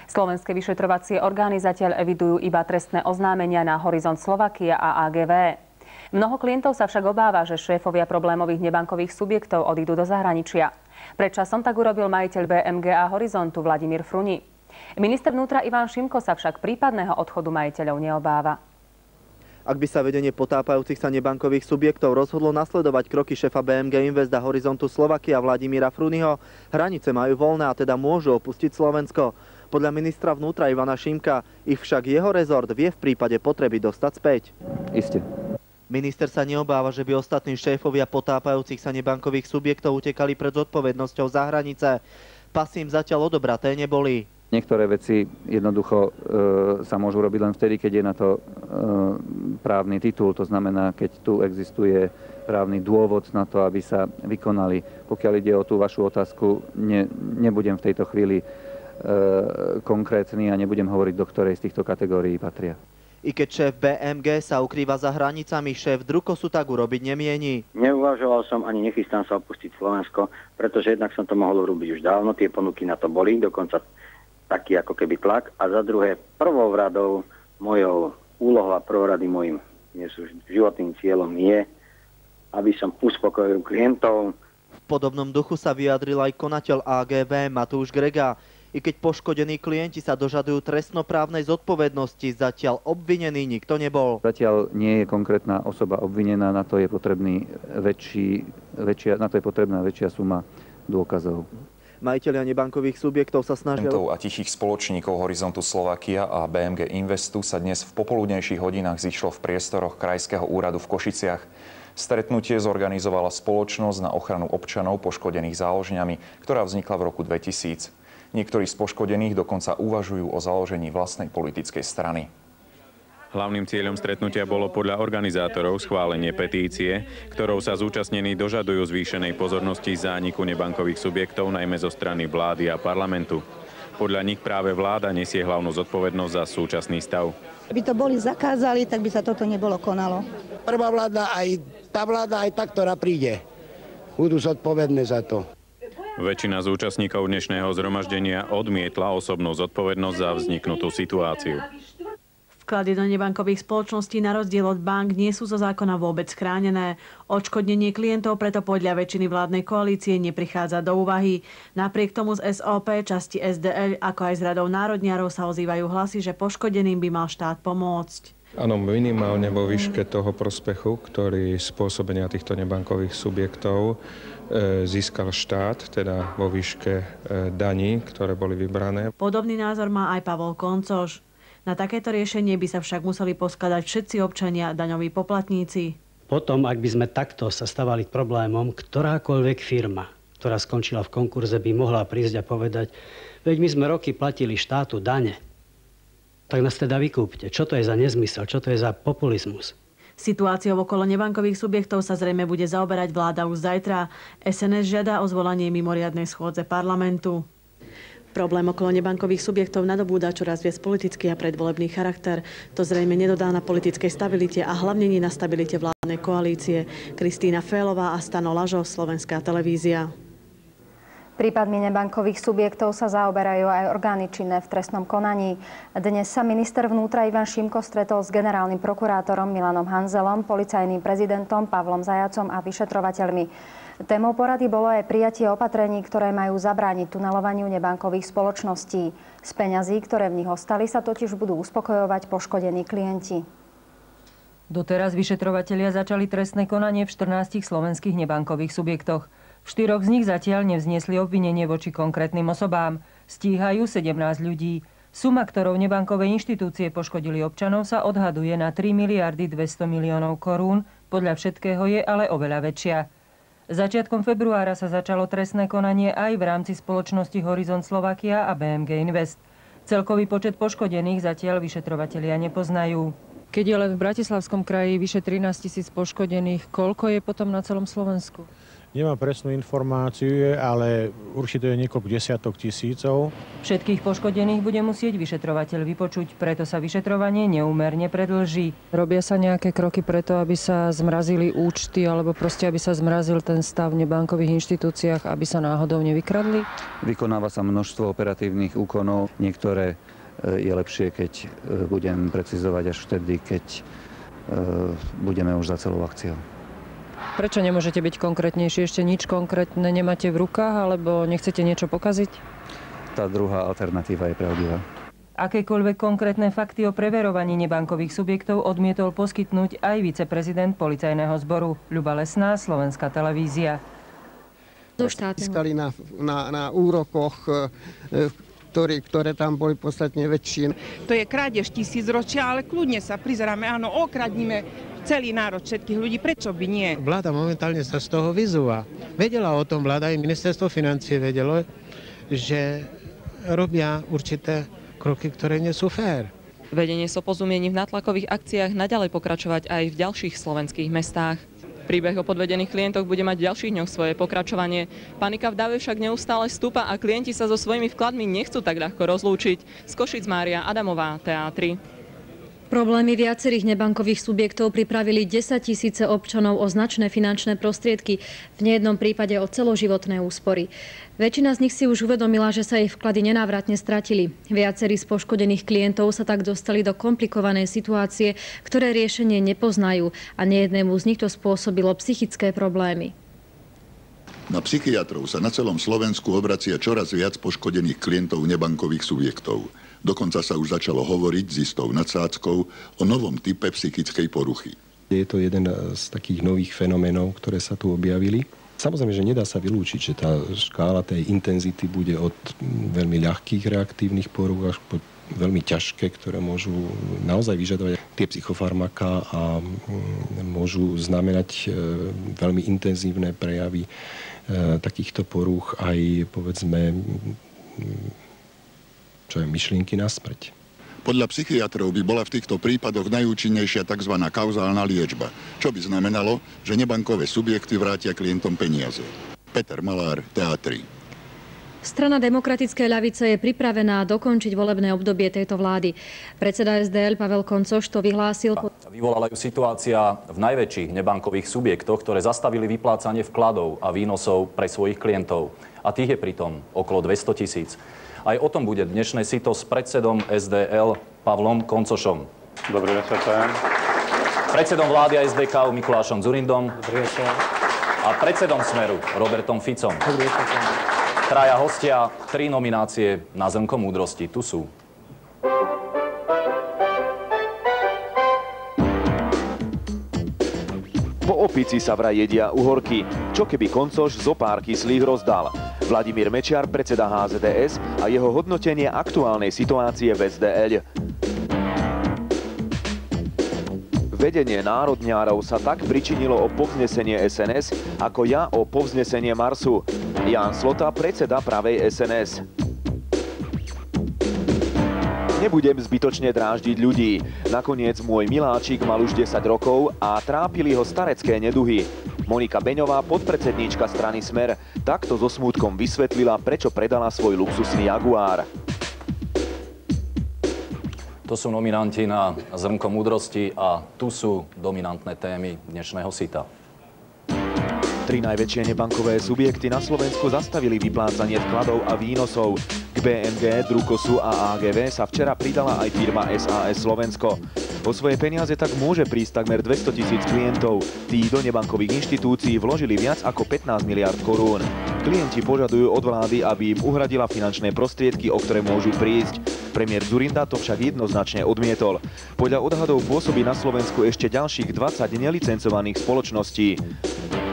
Slovenské vyšetrovacie orgány zatiaľ evidujú iba trestné oznámenia na Horizont Slovakia a AGV. Mnoho klientov sa však obáva, že šéfovia problémových nebankových subjektov odídu do zahraničia. Predčasom tak urobil majiteľ BMG a Horizontu Vladimír Fruni. Minister vnútra Ivan Šimko sa však prípadného odchodu majiteľov neobáva. Ak by sa vedenie potápajúcich sa nebankových subjektov rozhodlo nasledovať kroky šéfa BMG Invest a Horizontu Slovakia Vladimíra Fruniho, hranice majú voľné a teda môžu opustiť Slovensko. Podľa ministra vnútra Ivana Šimka ich však jeho rezort vie v prípade potreby dostať späť. Isté. Minister sa neobáva, že by ostatní šéfovia potápajúcich sa nebankových subjektov utekali pred zodpovednosťou za hranice. Pasy im zatiaľ odobraté neboli. Niektoré veci jednoducho sa môžu robiť len vtedy, keď je na to právny titul. To znamená, keď tu existuje právny dôvod na to, aby sa vykonali. Pokiaľ ide o tú vašu otázku, nebudem v tejto chvíli konkrétny a nebudem hovoriť, do ktorej z týchto kategórií patria. I keď šéf BMG sa ukrýva za hranicami, šéf Drukosu tak urobiť nemieni. Neuvažoval som ani nechystám sa opustiť Slovensko, pretože jednak som to mohol urobiť už dávno, tie ponuky na to boli, dokonca taký ako keby tlak. A za druhé, prvou radou mojou úlohou a prvorady mojim dnes už životným cieľom je, aby som uspokojil klientov. V podobnom duchu sa vyjadril aj konateľ AGV Matúš Grega. I keď poškodení klienti sa dožadujú trestnoprávnej zodpovednosti, zatiaľ obvinený nikto nebol. Zatiaľ nie je konkrétna osoba obvinená, na to je potrebná väčšia suma dôkazov. Majitelia nebankových subjektov sa snažia... A tichých spoločníkov Horizontu Slovakia a BMG Investu sa dnes v popoludnejších hodinách zišlo v priestoroch Krajského úradu v Košiciach. Stretnutie zorganizovala spoločnosť na ochranu občanov poškodených záložňami, ktorá vznikla v roku 2000. Niektorí z poškodených dokonca uvažujú o založení vlastnej politickej strany. Hlavným cieľom stretnutia bolo podľa organizátorov schválenie petície, ktorou sa zúčastnení dožadujú zvýšenej pozornosti zániku nebankových subjektov, najmä zo strany vlády a parlamentu. Podľa nich práve vláda nesie hlavnú zodpovednosť za súčasný stav. Keby to boli zakázali, tak by sa toto nebolo konalo. Prvá vláda, aj tá, ktorá príde, budú zodpovedné za to. Väčšina z účastníkov dnešného zhromaždenia odmietla osobnú zodpovednosť za vzniknutú situáciu. Vklady do nebankových spoločností na rozdiel od bank nie sú zo zákona vôbec chránené. Odškodnenie klientov preto podľa väčšiny vládnej koalície neprichádza do úvahy. Napriek tomu z SOP, časti SDL, ako aj z radou národniarov sa ozývajú hlasy, že poškodeným by mal štát pomôcť. Áno, minimálne vo výške toho prospechu, ktorý spôsobenia týchto nebankových subjektov získal štát, teda vo výške daní, ktoré boli vybrané. Podobný názor má aj Pavol Koncoš. Na takéto riešenie by sa však museli poskladať všetci občania, daňoví poplatníci. Potom, ak by sme takto sa stávali problémom, ktorákoľvek firma, ktorá skončila v konkurze, by mohla prísť a povedať, veď my sme roky platili štátu dane, tak nás teda vykúpte. Čo to je za nezmysel? Čo to je za populizmus? Situáciou okolo nebankových subjektov sa zrejme bude zaoberať vláda už zajtra. SNS žiada o zvolanie mimoriadnej schôdze parlamentu. Problém okolo nebankových subjektov nadobúda čoraz viac politický a predvolebný charakter. To zrejme nedodá na politickej stabilite a hlavne nie na stabilite vládnej koalície. Kristýna Félová a Stano Lažo, Slovenská televízia. Prípadmi nebankových subjektov sa zaoberajú aj orgány činné v trestnom konaní. Dnes sa minister vnútra Ivan Šimko stretol s generálnym prokurátorom Milanom Hanzelom, policajným prezidentom Pavlom Zajacom a vyšetrovateľmi. Témou porady bolo aj prijatie opatrení, ktoré majú zabrániť tunelovaniu nebankových spoločností. Z peňazí, ktoré v nich ostali, sa totiž budú uspokojovať poškodení klienti. Doteraz vyšetrovatelia začali trestné konanie v 14 slovenských nebankových subjektoch. V 4 z nich zatiaľ nevzniesli obvinenie voči konkrétnym osobám. Stíhajú 17 ľudí. Suma, ktorou nebankové inštitúcie poškodili občanov, sa odhaduje na 3 miliardy 200 miliónov korún. Podľa všetkého je ale oveľa väčšia. Začiatkom februára sa začalo trestné konanie aj v rámci spoločnosti Horizont Slovakia a BMG Invest. Celkový počet poškodených zatiaľ vyšetrovatelia nepoznajú. Keď je len v Bratislavskom kraji vyše 13 000 poškodených, koľko je potom na celom Slovensku? Nemám presnú informáciu, ale určite je niekoľko desiatok tisícov. Všetkých poškodených bude musieť vyšetrovateľ vypočuť, preto sa vyšetrovanie neúmerne predĺží. Robia sa nejaké kroky preto, aby sa zmrazili účty, alebo proste, aby sa zmrazil ten stav v nebankových inštitúciách, aby sa náhodou nevykradli? Vykonáva sa množstvo operatívnych úkonov. Niektoré je lepšie, keď budem precizovať až vtedy, keď budeme už za celou akciou. Prečo nemôžete byť konkrétnejšie? Ešte nič konkrétne nemáte v rukách, alebo nechcete niečo pokaziť? Tá druhá alternatíva je pravdivá. Akékoľvek konkrétne fakty o preverovaní nebankových subjektov odmietol poskytnúť aj viceprezident policajného zboru Ľuba Lesná, Slovenská televízia. Získali na úrokoch, ktoré tam boli podstatne väčšie. To je krádež tisícročia, ale kľudne sa prizeráme, áno, okradníme celý národ, všetkých ľudí, prečo by nie? Vláda momentálne sa z toho vyzúva. Vedela o tom vláda, aj ministerstvo financií vedelo, že robia určité kroky, ktoré nie sú fér. Vedenie SOPO mieni v nátlakových akciách naďalej pokračovať aj v ďalších slovenských mestách. Príbeh o podvedených klientoch bude mať v ďalších dňoch svoje pokračovanie. Panika v dáve však neustále stúpa a klienti sa so svojimi vkladmi nechcú tak ľahko rozlúčiť. Z Košic Mária Adamová, Teatry. Problémy viacerých nebankových subjektov pripravili 10 000 občanov o značné finančné prostriedky, v nejednom prípade o celoživotné úspory. Väčšina z nich si už uvedomila, že sa ich vklady nenávratne stratili. Viacerí z poškodených klientov sa tak dostali do komplikovanej situácie, ktoré riešenie nepoznajú a nejednému z nich to spôsobilo psychické problémy. Na psychiatrov sa na celom Slovensku obracia čoraz viac poškodených klientov nebankových subjektov. Dokonca sa už začalo hovoriť s istou nadsádzkou o novom type psychickej poruchy. Je to jeden z takých nových fenoménov, ktoré sa tu objavili. Samozrejme, že nedá sa vylúčiť, že tá škála tej intenzity bude od veľmi ľahkých reaktívnych porúch až po veľmi ťažké, ktoré môžu naozaj vyžadovať tie psychofarmaká a môžu znamenať veľmi intenzívne prejavy takýchto porúch aj, povedzme, čo je myšlienky na smrť. Podľa psychiatrov by bola v týchto prípadoch najúčinnejšia tzv. Kauzálna liečba, čo by znamenalo, že nebankové subjekty vrátia klientom peniaze. Peter Malár, Teatry. Strana Demokratickej ľavice je pripravená dokončiť volebné obdobie tejto vlády. Predseda SDL Pavel Koncoš to vyhlásil. Vyvolala ju situácia v najväčších nebankových subjektoch, ktoré zastavili vyplácanie vkladov a výnosov pre svojich klientov. A tých je pritom okolo 200 000. Aj o tom bude dnešné sito s predsedom SDL Pavlom Koncošom. Dobrý večer, prajem. Predsedom vlády a SDK Mikulášom Dzurindom. Dobrý večer. A predsedom Smeru Robertom Ficom. Dobrý večer. Traja hostia, 3 nominácie na Zrnko múdrosti. Tu sú. Po opici sa vraj jedia uhorky. Čo keby Koncoš zo pár kyslých rozdal? Vladimír Mečiar, predseda HZDS a jeho hodnotenie aktuálnej situácie v SDL. Vedenie národňárov sa tak pričinilo o povznesenie SNS, ako ja o povznesenie Marsu. Ján Slota, predseda pravej SNS. Nebudem zbytočne dráždiť ľudí. Nakoniec môj miláčik mal už 10 rokov a trápili ho starecké neduhy. Monika Beňová, podpredsedníčka strany Smer, takto so smútkom vysvetlila, prečo predala svoj luxusný Jaguar. To sú nominanti na Zrnko múdrosti a tu sú dominantné témy dnešného sita. 3 najväčšie nebankové subjekty na Slovensku zastavili vyplácanie vkladov a výnosov. K BMG, Drukosu a AGV sa včera pridala aj firma SAS Slovensko. O svoje peniaze tak môže prísť takmer 200 000 klientov. Tí do nebankových inštitúcií vložili viac ako 15 miliard korún. Klienti požadujú od vlády, aby im uhradila finančné prostriedky, o ktoré môžu prísť. Premiér Dzurinda to však jednoznačne odmietol. Podľa odhadov pôsobí na Slovensku ešte ďalších 20 nelicencovaných spoločností.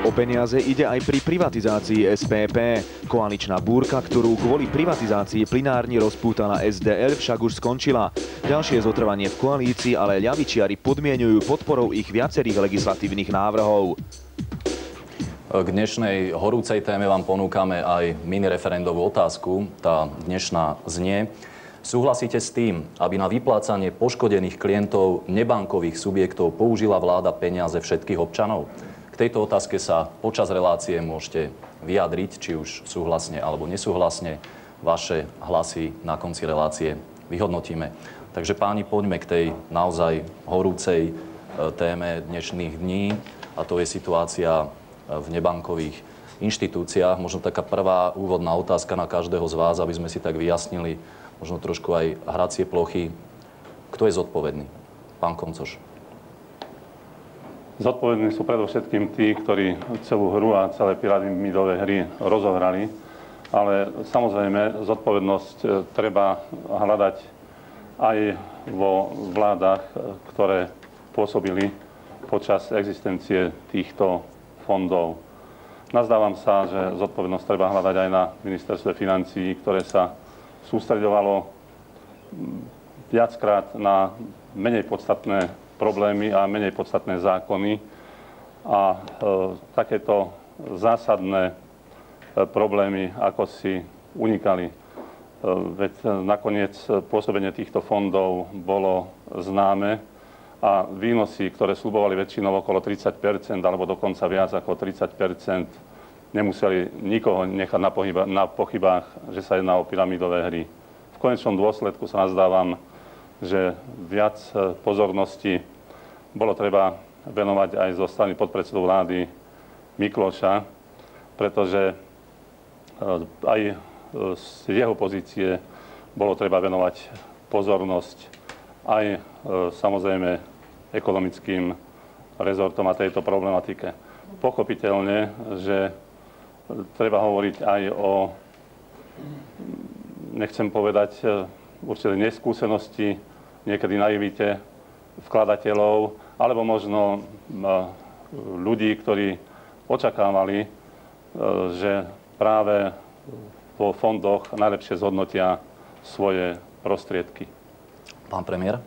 O peniaze ide aj pri privatizácii SPP. Koaličná búrka, ktorú kvôli privatizácii plynárni rozpútala SDL, však už skončila. Ďalšie zotrvanie v koalícii ale ľavičiari podmienujú podporou ich viacerých legislatívnych návrhov. K dnešnej horúcej téme vám ponúkame aj mini-referendovú otázku. Tá dnešná znie: súhlasíte s tým, aby na vyplácanie poškodených klientov nebankových subjektov použila vláda peniaze všetkých občanov? K tejto otázke sa počas relácie môžete vyjadriť, či už súhlasne alebo nesúhlasne. Vaše hlasy na konci relácie vyhodnotíme. Takže páni, poďme k tej naozaj horúcej téme dnešných dní, a to je situácia v nebankových inštitúciách. Možno taká prvá úvodná otázka na každého z vás, aby sme si tak vyjasnili možno trošku aj hracie plochy. Kto je zodpovedný? Pán Koncoš. Zodpovední sú predovšetkým tí, ktorí celú hru a celé pyramidové hry rozohrali. Ale samozrejme, zodpovednosť treba hľadať aj vo vládach, ktoré pôsobili počas existencie týchto fondov. Nazdávam sa, že zodpovednosť treba hľadať aj na ministerstve financií, ktoré sa sústreďovalo viackrát na menej podstatné problémy a menej podstatné zákony. A takéto zásadné problémy, ako si unikali Veď nakoniec pôsobenie týchto fondov bolo známe a výnosy, ktoré sľubovali väčšinou okolo 30%, alebo dokonca viac ako 30%, nemuseli nikoho nechať na pochybách, že sa jedná o pyramidové hry. V konečnom dôsledku sa nazdávam, že viac pozornosti bolo treba venovať aj zo strany podpredsedu vlády Mikloša, pretože aj z jeho pozície bolo treba venovať pozornosť aj samozrejme ekonomickým rezortom a tejto problematike. Pochopiteľne, že treba hovoriť aj o, nechcem povedať, určite neskúsenosti, niekedy naivite vkladateľov, alebo možno ľudí, ktorí očakávali, že práve vo fondoch najlepšie zhodnotia svoje prostriedky. Pán premiér?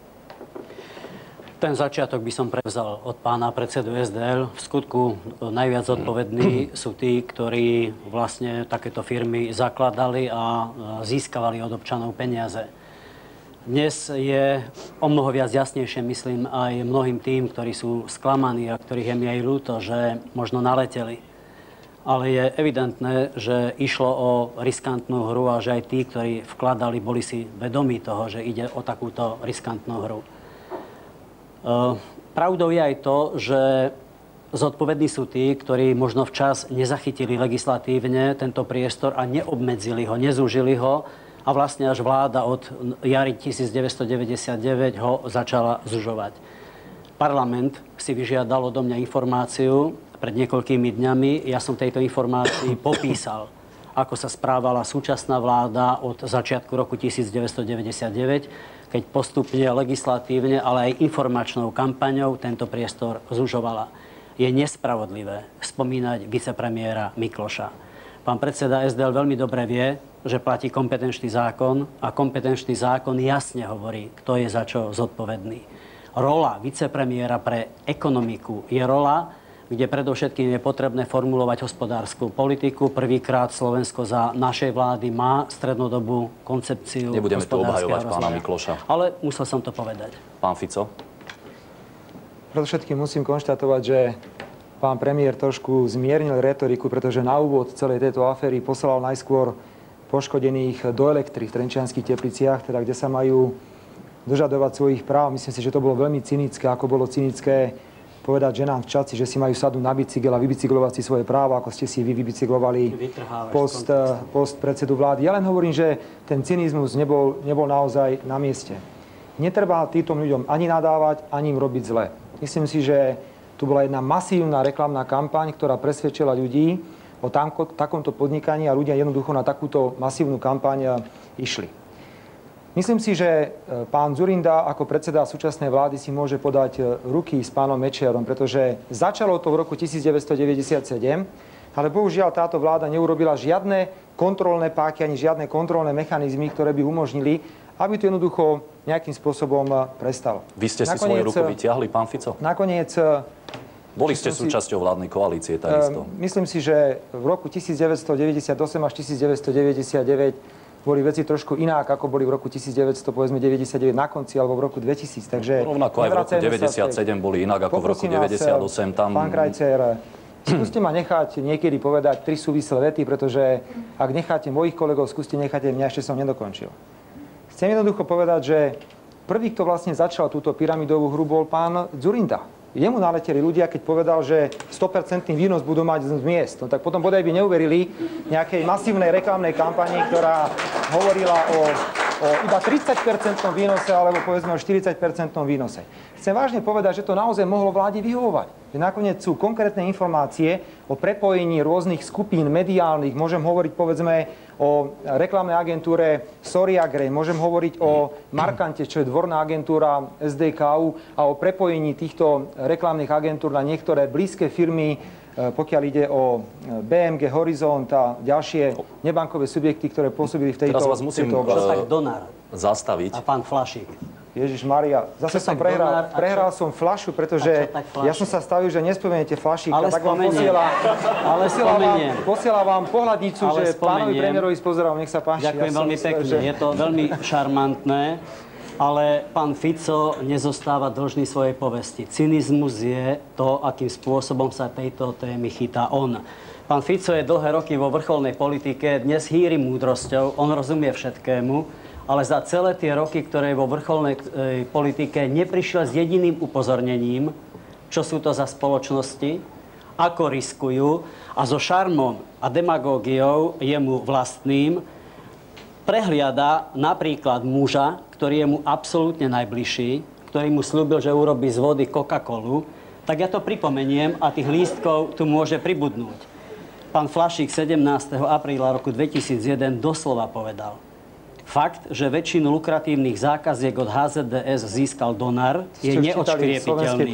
Ten začiatok by som prevzal od pána predsedu SDL. V skutku najviac zodpovední sú tí, ktorí vlastne takéto firmy zakladali a získavali od občanov peniaze. Dnes je o mnoho viac jasnejšie, myslím, aj mnohým tým, ktorí sú sklamaní a ktorých je mi aj ľúto, že možno naleteli. Ale je evidentné, že išlo o riskantnú hru a že aj tí, ktorí vkladali, boli si vedomí toho, že ide o takúto riskantnú hru. Pravdou je aj to, že zodpovední sú tí, ktorí možno včas nezachytili legislatívne tento priestor a neobmedzili ho, nezúžili ho a vlastne až vláda od jary 1999 ho začala zužovať. Parlament si vyžiadal odo mňa informáciu pred niekoľkými dňami. Ja som tejto informácii popísal, ako sa správala súčasná vláda od začiatku roku 1999, keď postupne legislatívne, ale aj informačnou kampaňou tento priestor zužovala. Je nespravodlivé spomínať vicepremiéra Mikloša. Pán predseda SDL veľmi dobre vie, že platí kompetenčný zákon a kompetenčný zákon jasne hovorí, kto je za čo zodpovedný. Rola vicepremiéra pre ekonomiku je rola, kde predovšetkým je potrebné formulovať hospodárskú politiku. Prvýkrát Slovensko za našej vlády má strednodobú koncepciu. Nebudeme tu obhajovať pána Mikloša. Ale musel som to povedať. Pán Fico? Predovšetkým musím konštatovať, že pán premiér trošku zmiernil retoriku, pretože na úvod celej tejto aféry poslal najskôr poškodených do elektry v Trenčianskych Tepliciach, teda kde sa majú dožadovať svojich práv. Myslím si, že to bolo veľmi cynické, ako bolo cynické povedať ženám v Čaci, že si majú sadnúť na bicykel a vybicyklovať si svoje práva, ako ste si vy vybicyklovali post predsedu vlády. Ja len hovorím, že ten cynizmus nebol naozaj na mieste. Netreba týmto ľuďom ani nadávať, ani im robiť zle. Myslím si, že tu bola jedna masívna reklamná kampaň, ktorá presvedčila ľudí o takomto podnikaní a ľudia jednoducho na takúto masívnu kampaň išli. Myslím si, že pán Dzurinda ako predseda súčasnej vlády si môže podať ruky s pánom Mečiarom, pretože začalo to v roku 1997, ale bohužiaľ táto vláda neurobila žiadne kontrolné páky ani žiadne kontrolné mechanizmy, ktoré by umožnili, aby to jednoducho nejakým spôsobom prestalo. Vy ste si svoje ruku vyťahli, pán Fico? Nakoniec... Boli ste súčasťou vládnej koalície, takisto. Myslím si, že v roku 1998 až 1999 boli veci trošku inak, ako boli v roku 1999 na konci alebo v roku 2000. Takže rovnako aj v roku 97 boli inak ako v roku 98. Tam... Pán Krajcer, skúste ma nechať niekedy povedať 3 súvislé vety, pretože ak necháte mojich kolegov, skúste nechať mňa, ešte som nedokončil. Chcem jednoducho povedať, že prvý, kto vlastne začal túto pyramidovú hru, bol pán Dzurinda. Jemu naleteli ľudia, keď povedal, že 100% výnos budú mať z miest. No tak potom bodaj by neuverili nejakej masívnej reklamnej kampani, ktorá hovorila o iba 30% výnose alebo povedzme o 40% výnose. Chcem vážne povedať, že to naozaj mohlo vláde vyhovovať. Nakoniec sú konkrétne informácie o prepojení rôznych skupín mediálnych. Môžem hovoriť povedzme o reklamnej agentúre Soriagre, môžem hovoriť o Markante, čo je dvorná agentúra SDKU a o prepojení týchto reklamných agentúr na niektoré blízke firmy, pokiaľ ide o BMG, Horizont a ďalšie nebankové subjekty, ktoré pôsobili v tejto... Teraz vás musím tak Donár zastaviť. A pán Flašík. Ježišmaria, zase som prehral som fľašu, pretože ja som sa stavil, že nespomeniete fľašíka, tak vám posiela vám pohľadnicu, že pánovi premiérovi spozerám, nech sa páči. Ďakujem veľmi pekne, je to veľmi šarmantné, ale pán Fico nezostáva dlžný svojej povesti. Cynizmus je to, akým spôsobom sa tejto témy chytá on. Pán Fico je dlhé roky vo vrcholnej politike, dnes hýri múdrosťou, on rozumie všetkému, ale za celé tie roky, ktoré je vo vrcholnej politike, neprišiel s jediným upozornením, čo sú to za spoločnosti, ako riskujú a so šarmom a demagógiou jemu vlastným prehliada napríklad muža, ktorý je mu absolútne najbližší, ktorý mu slúbil, že urobí z vody Coca-Colu, tak ja to pripomeniem a tých lístkov tu môže pribudnúť. Pán Flašík 17. apríla roku 2001 doslova povedal: fakt, že väčšinu lukratívnych zákaziek od HZDS získal Donar, je neodškriepiteľný.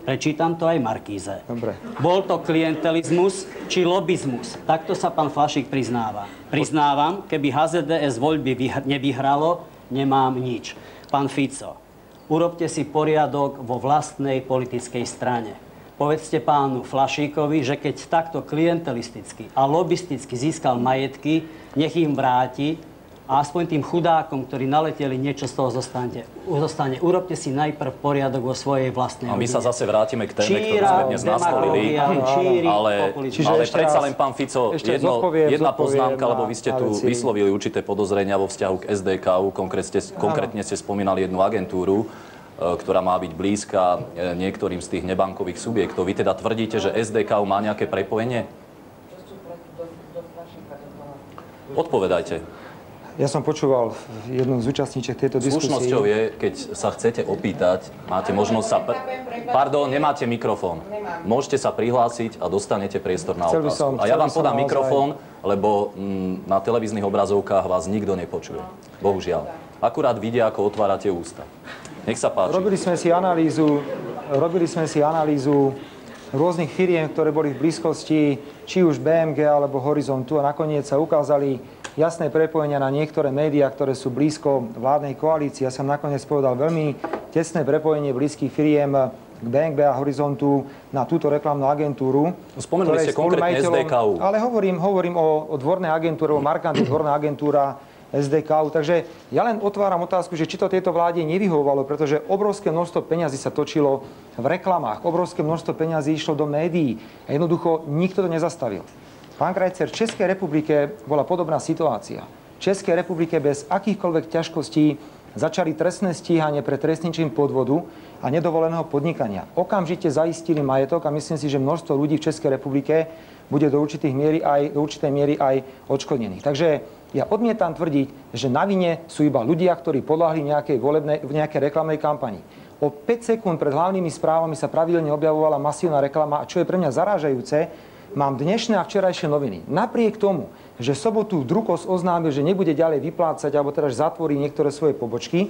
Prečítam to aj Markíze. Dobre. Bol to klientelizmus či lobizmus. Takto sa pán Flašík priznáva. Priznávam, keby HZDS voľby nevyhralo, nemám nič. Pán Fico, urobte si poriadok vo vlastnej politickej strane. Povedzte pánu Flašíkovi, že keď takto klientelisticky a lobisticky získal majetky, nech im vráti a aspoň tým chudákom, ktorí naleteli, niečo z toho zostane. Urobte si najprv poriadok vo svojej vlastnej rodine. A my sa zase vrátime k téme, ktorú sme dnes nastolili. Ale predsa len, pán Fico, jedna poznámka, lebo vy ste tu vyslovili určité podozrenia vo vzťahu k SDK. Konkrétne ste spomínali jednu agentúru, ktorá má byť blízka niektorým z tých nebankových subjektov. Vy teda tvrdíte, že SDK má nejaké prepojenie? Odpovedajte. Ja som počúval jednu z účastníček tejto diskusie. Slušnosťou je, keď sa chcete opýtať, máte možnosť sa... Pardon, nemáte mikrofón. Môžete sa prihlásiť a dostanete priestor na otázku. A ja vám podám mikrofón, lebo na televíznych obrazovkách vás nikto nepočuje. Bohužiaľ. Akurát vidia, ako otvárate ústa. Nech sa páči. Robili sme si analýzu rôznych firiem, ktoré boli v blízkosti, či už BMG alebo Horizontu, a nakoniec sa ukázali jasné prepojenia na niektoré médiá, ktoré sú blízko vládnej koalícii. Ja som nakoniec povedal veľmi tesné prepojenie blízkych firiem k BNB a Horizontu na túto reklamnú agentúru. Spomenuli ste konkrétne SDK. Ale hovorím o dvornej agentúre, o markantnej dvorná agentúra SDK. Takže ja len otváram otázku, že či to tejto vláde nevyhovovalo, pretože obrovské množstvo peňazí sa točilo v reklamách, obrovské množstvo peňazí išlo do médií a jednoducho nikto to nezastavil. Pán Krajcer, v Českej republike bola podobná situácia. V Českej republike bez akýchkoľvek ťažkostí začali trestné stíhanie pre trestný čin podvodu a nedovoleného podnikania. Okamžite zaistili majetok a myslím si, že množstvo ľudí v Českej republike bude do určitej miery aj odškodnených. Takže ja odmietam tvrdiť, že na vine sú iba ľudia, ktorí podľahli v nejakej reklamnej kampani. O 5 sekúnd pred hlavnými správami sa pravidelne objavovala masívna reklama a čo je pre mňa zarážajúce, mám dnešné a včerajšie noviny. Napriek tomu, že sobotu Drukos oznámil, že nebude ďalej vyplácať alebo teda zatvorí niektoré svoje pobočky,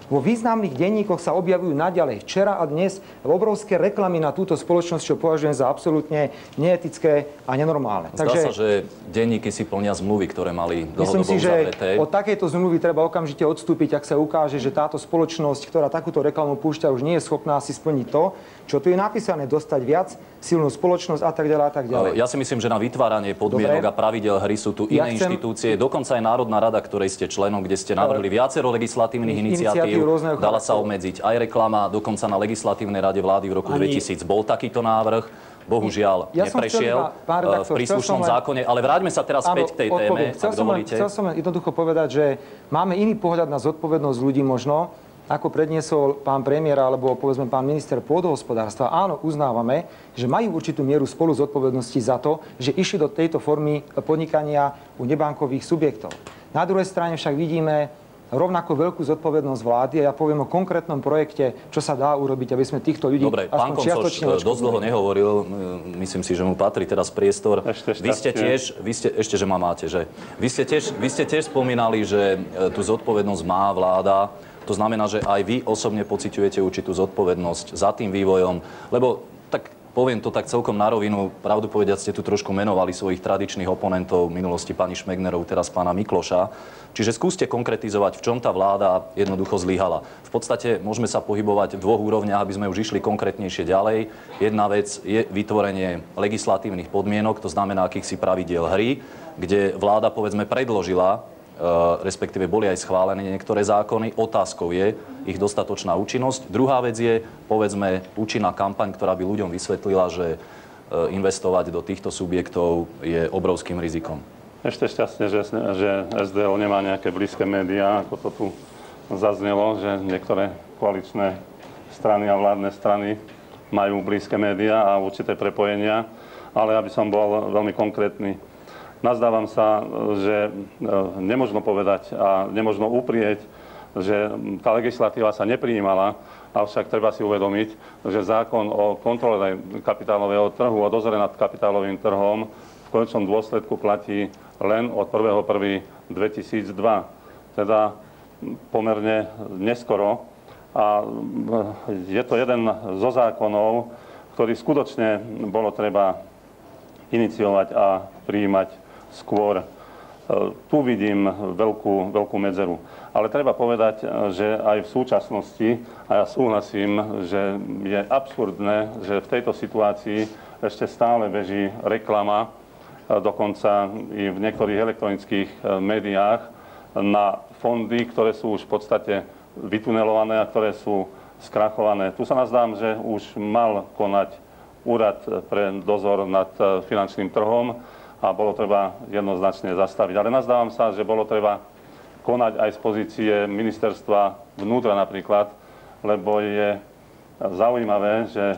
vo významných denníkoch sa objavujú naďalej včera a dnes obrovské reklamy na túto spoločnosť, čo považujem za absolútne neetické a nenormálne. Zdá sa, že denníky si plnia zmluvy, ktoré mali dlhodobo uzavreté. Myslím si, že od takejto zmluvy treba okamžite odstúpiť, ak sa ukáže, že táto spoločnosť, ktorá takúto reklamu púšťa, už nie je schopná si splniť to, čo tu je napísané, dostať viac, silnú spoločnosť a tak ďalej a tak ďalej. Ja si myslím, že na vytváranie podmienok a pravidel hry sú tu iné inštitúcie, dokonca aj Národná rada, ktorej ste členom, kde ste navrhli viacero legislatívnych iniciatív. Dala sa obmedziť aj reklama, dokonca na legislatívnej rade vlády v roku 2000 bol takýto návrh. Bohužiaľ neprešiel v príslušnom zákone, ale vráťme sa teraz späť k tej téme, ak dovolíte. Chcel som jednoducho povedať, že máme iný pohľad na zodpovednosť ľudí možno, ako predniesol pán premiér alebo povedzme pán minister pôdohospodárstva. Áno, uznávame, že majú určitú mieru spolu zodpovednosti za to, že išli do tejto formy podnikania u nebankových subjektov. Na druhej strane však vidíme rovnako veľkú zodpovednosť vlády a ja poviem o konkrétnom projekte, čo sa dá urobiť, aby sme týchto ľudí aspoň čiastočne odškodnili. Dobre, pán Koncoš dosť dlho nehovoril, myslím si, že mu patrí teraz priestor. Vy ste tiež spomínali, že tú zodpovednosť má vláda. To znamená, že aj vy osobne pociťujete určitú zodpovednosť za tým vývojom, lebo tak poviem to tak celkom na rovinu. Pravdu povedať, ste tu trošku menovali svojich tradičných oponentov v minulosti pani Šmegnerov, teraz pána Mikloša. Čiže skúste konkretizovať, v čom tá vláda jednoducho zlyhala. V podstate môžeme sa pohybovať v dvoch úrovniach, aby sme už išli konkrétnejšie ďalej. Jedna vec je vytvorenie legislatívnych podmienok, to znamená akýchsi pravidiel hry, kde vláda, povedzme, predložila, respektíve boli aj schválené niektoré zákony. Otázkou je ich dostatočná účinnosť. Druhá vec je, povedzme, účinná kampaň, ktorá by ľuďom vysvetlila, že investovať do týchto subjektov je obrovským rizikom. Ešte šťastne, že SDO nemá nejaké blízke médiá, ako to tu zaznelo, že niektoré koaličné strany a vládne strany majú blízke médiá a určité prepojenia, ale aby som bol veľmi konkrétny. Nazdávam sa, že nemožno povedať a nemožno uprieť, že tá legislatíva sa neprijímala, avšak treba si uvedomiť, že zákon o kontrole kapitálového trhu, o dozore nad kapitálovým trhom v konečnom dôsledku platí len od 1.1.2002. Teda pomerne neskoro. A je to jeden zo zákonov, ktorý skutočne bolo treba iniciovať a prijímať skôr. Tu vidím veľkú medzeru. Ale treba povedať, že aj v súčasnosti, a ja súhlasím, že je absurdné, že v tejto situácii ešte stále beží reklama, dokonca i v niektorých elektronických médiách, na fondy, ktoré sú už v podstate vytunelované a ktoré sú skrachované. Tu sa nazdám, že už mal konať úrad pre dozor nad finančným trhom a bolo treba jednoznačne zastaviť. Ale nazdávam sa, že bolo treba konať aj z pozície ministerstva vnútra napríklad, lebo je zaujímavé, že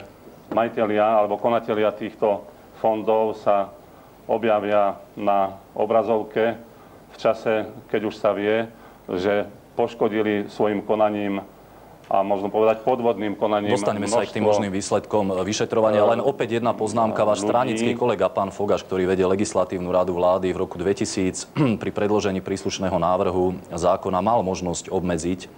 majitelia alebo konatelia týchto fondov sa objavia na obrazovke v čase, keď už sa vie, že poškodili svojim konaním a možno povedať podvodným konaním. Dostaneme sa aj k tým možným výsledkom vyšetrovania. Len opäť jedna poznámka. Váš stranický kolega, pán Fogaš, ktorý vedie legislatívnu radu vlády v roku 2000, pri predložení príslušného návrhu zákona mal možnosť obmedziť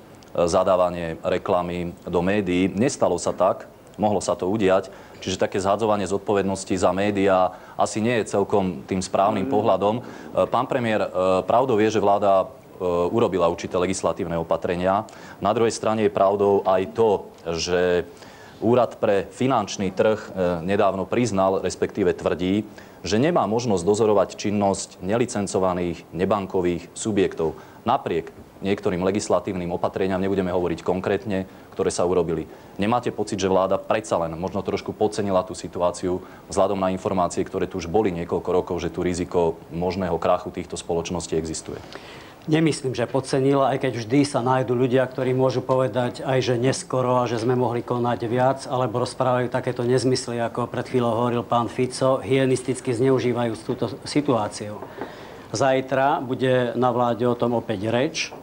zadávanie reklamy do médií. Nestalo sa tak, mohlo sa to udiať. Čiže také zhadzovanie zodpovednosti za médiá asi nie je celkom tým správnym pohľadom. Pán premiér, pravdou je, že vláda urobila určité legislatívne opatrenia. Na druhej strane je pravdou aj to, že Úrad pre finančný trh nedávno priznal, respektíve tvrdí, že nemá možnosť dozorovať činnosť nelicencovaných nebankových subjektov. Napriek niektorým legislatívnym opatreniam, nebudeme hovoriť konkrétne, ktoré sa urobili. Nemáte pocit, že vláda predsa len možno trošku podcenila tú situáciu vzhľadom na informácie, ktoré tu už boli niekoľko rokov, že tu riziko možného krachu týchto spoločností existuje? Nemyslím, že podcenila, aj keď vždy sa nájdú ľudia, ktorí môžu povedať aj, že neskoro a že sme mohli konať viac, alebo rozprávajú takéto nezmysly, ako pred chvíľou hovoril pán Fico, hygienisticky zneužívajú túto situáciu. Zajtra bude na vláde o tom opäť reč.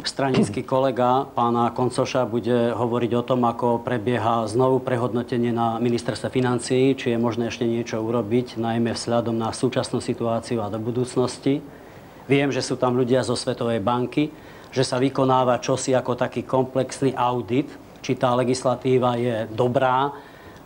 Stranický kolega pána Koncoša bude hovoriť o tom, ako prebieha znovu prehodnotenie na ministerstve financií, či je možné ešte niečo urobiť, najmä vzhľadom na súčasnú situáciu a do budúcnosti. Viem, že sú tam ľudia zo Svetovej banky, že sa vykonáva čosi ako taký komplexný audit, či tá legislatíva je dobrá,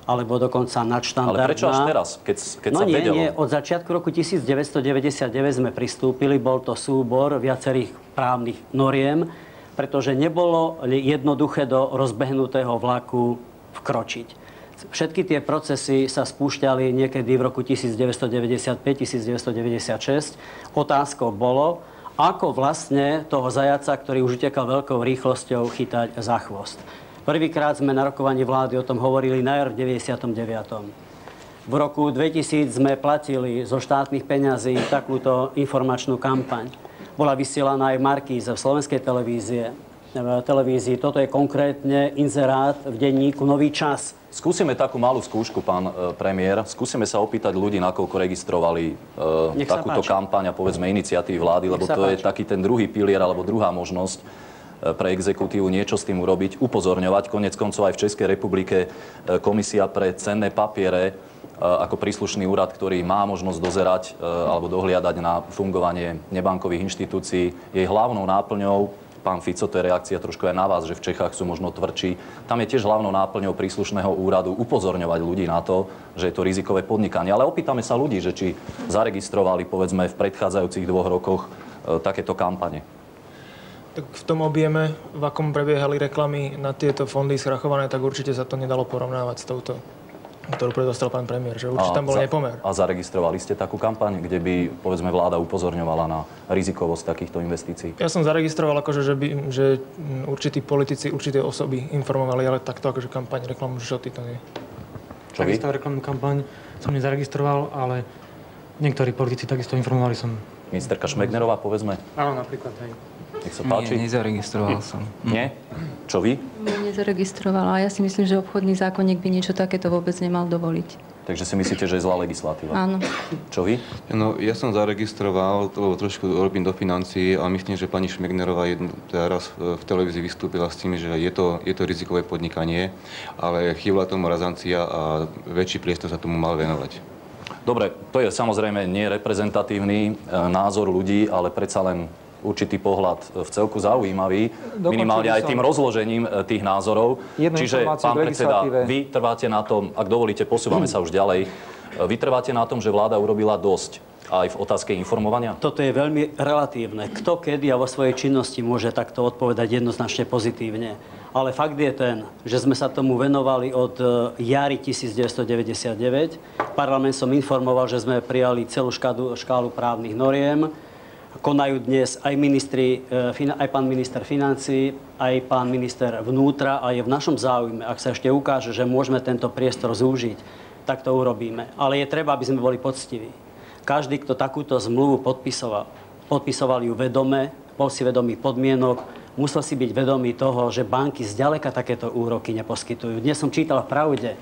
alebo dokonca nadštandardná. Ale prečo až teraz, keď sa vedelo? Nie, od začiatku roku 1999 sme pristúpili, bol to súbor viacerých právnych noriem, pretože nebolo jednoduché do rozbehnutého vlaku vkročiť. Všetky tie procesy sa spúšťali niekedy v roku 1995-1996. Otázkou bolo, ako vlastne toho zajaca, ktorý už utekal veľkou rýchlosťou, chytať za chvost. Prvýkrát sme na rokovaní vlády o tom hovorili na jar v 99. V roku 2000 sme platili zo štátnych peňazí takúto informačnú kampaň. Bola vysielaná aj v Markíze, v slovenskej televízii. Toto je konkrétne inzerát v denníku Nový čas. Skúsime takú malú skúšku, pán premiér. Skúsime sa opýtať ľudí, nakoľko registrovali takúto kampaň a povedzme iniciatívy vlády, lebo to je taký ten druhý pilier alebo druhá možnosť pre exekutívu niečo s tým urobiť, upozorňovať. Konec koncov aj v Českej republike Komisia pre cenné papiere ako príslušný úrad, ktorý má možnosť dozerať alebo dohliadať na fungovanie nebankových inštitúcií. Jej hlavnou náplňou, pán Fico, to je reakcia trošku aj na vás, že v Čechách sú možno tvrdší. Tam je tiež hlavnou náplňou príslušného úradu upozorňovať ľudí na to, že je to rizikové podnikanie. Ale opýtame sa ľudí, že či zaregistrovali, povedzme, v predchádzajúcich 2 rokoch takéto kampane. Tak v tom objeme, v akom prebiehali reklamy na tieto fondy skrachované, tak určite sa to nedalo porovnávať s touto, ktorú predostal pán premiér, že určite tam bol nepomer. A zaregistrovali ste takú kampaň, kde by, povedzme, vláda upozorňovala na rizikovosť takýchto investícií? Ja som zaregistroval, akože, že určití politici, určité osoby informovali, ale takto akože kampaň, reklamu, žoty to nie. Čo vy? Takisto reklamnú kampaň som nezaregistroval, ale niektorí politici takisto informovali som. Ministerka Šmegnerová, povedzme? Áno, napríklad, hej. Nech sa páči. Nie, nezaregistroval som. Nie? Čo vy? Nezaregistrovala. Ja si myslím, že obchodný zákonník by niečo takéto vôbec nemal dovoliť. Takže si myslíte, že je zlá legislatíva? Áno. Čo vy? No, ja som zaregistroval, lebo trošku robím do financií, ale myslím, že pani Šmegnerová raz v televízii vystúpila s tým, že je to rizikové podnikanie, ale chýbala tomu razancia a väčší priestor sa tomu mal venovať. Dobre, to je samozrejme nereprezentatívny názor ľudí, ale predsa len určitý pohľad v celku zaujímavý, minimálne aj tým rozložením tých názorov. Čiže, pán predseda, vy trváte na tom, ak dovolíte, posúvame sa už ďalej, vy trváte na tom, že vláda urobila dosť aj v otázke informovania? Toto je veľmi relatívne. Kto kedy a vo svojej činnosti môže takto odpovedať jednoznačne pozitívne. Ale fakt je ten, že sme sa tomu venovali od jary 1999. Parlament som informoval, že sme prijali celú škálu právnych noriem. Konajú dnes aj pán minister financií, aj pán minister vnútra a je v našom záujme, ak sa ešte ukáže, že môžeme tento priestor zúžiť, tak to urobíme. Ale je treba, aby sme boli poctiví. Každý, kto takúto zmluvu podpisoval ju vedome, bol si vedomý podmienok, musel si byť vedomý toho, že banky zďaleka takéto úroky neposkytujú. Dnes som čítal v Pravde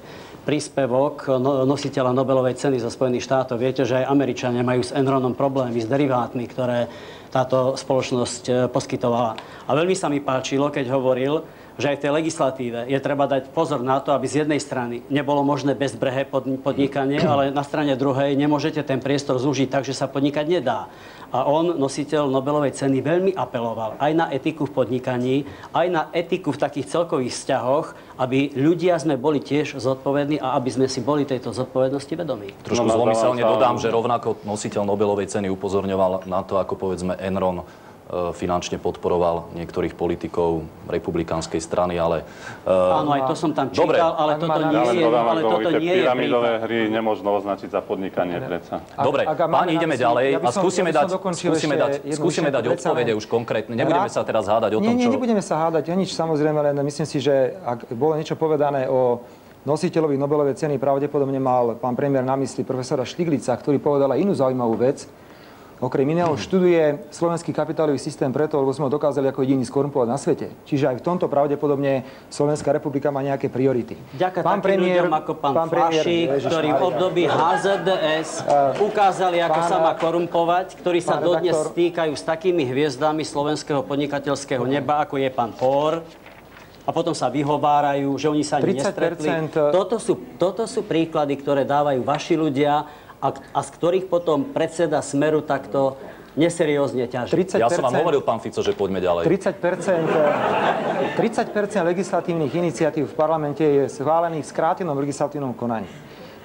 príspevok nositeľa Nobelovej ceny zo Spojených štátov. Viete, že aj Američania majú s Enronom problémy, s derivátmi, ktoré táto spoločnosť poskytovala. A veľmi sa mi páčilo, keď hovoril, že aj v tej legislatíve je treba dať pozor na to, aby z jednej strany nebolo možné bezbrehé podnikanie, ale na strane druhej nemôžete ten priestor zúžiť tak, že sa podnikať nedá. A on, nositeľ Nobelovej ceny, veľmi apeloval aj na etiku v podnikaní, aj na etiku v takých celkových vzťahoch, aby ľudia sme boli tiež zodpovední a aby sme si boli tejto zodpovednosti vedomí. Trošku zlomyselne dodám, že rovnako nositeľ Nobelovej ceny upozorňoval na to, ako povedzme Enron finančne podporoval niektorých politikov republikánskej strany, ale... Áno, aj to som tam čítal, ale toto nie je pyramidové hry nemôžno označiť za podnikanie predsa. Dobre, páni, ideme ďalej a skúsime dať odpovede už konkrétne. Nebudeme sa teraz hádať o tom, čo... Nie, nebudeme sa hádať o nič, samozrejme, len myslím si, že ak bolo niečo povedané o nositeľovi Nobelovej ceny, pravdepodobne mal pán premiér na mysli profesora Štiglica, ktorý povedal aj inú zaujímavú vec. Okrem iného študuje slovenský kapitálový systém preto, lebo sme ho dokázali ako jediný skorumpovať na svete. Čiže aj v tomto pravdepodobne Slovenská republika má nejaké priority. Ďaká takým ľuďom ako pán Flašík, ktorý v období HZDS ukázali, ako sa má korumpovať, ktorí sa dodnes stýkajú s takými hviezdami slovenského podnikateľského neba, ako je pán Pór. A potom sa vyhovárajú, že oni sa ani nestretli. Toto sú príklady, ktoré dávajú vaši ľudia, a z ktorých potom predseda Smeru takto neseriózne ťaží. Ja som vám hovoril, pán Fico, že poďme ďalej. 30% legislatívnych iniciatív v parlamente je schválených v skrátenom legislatívnom konaní.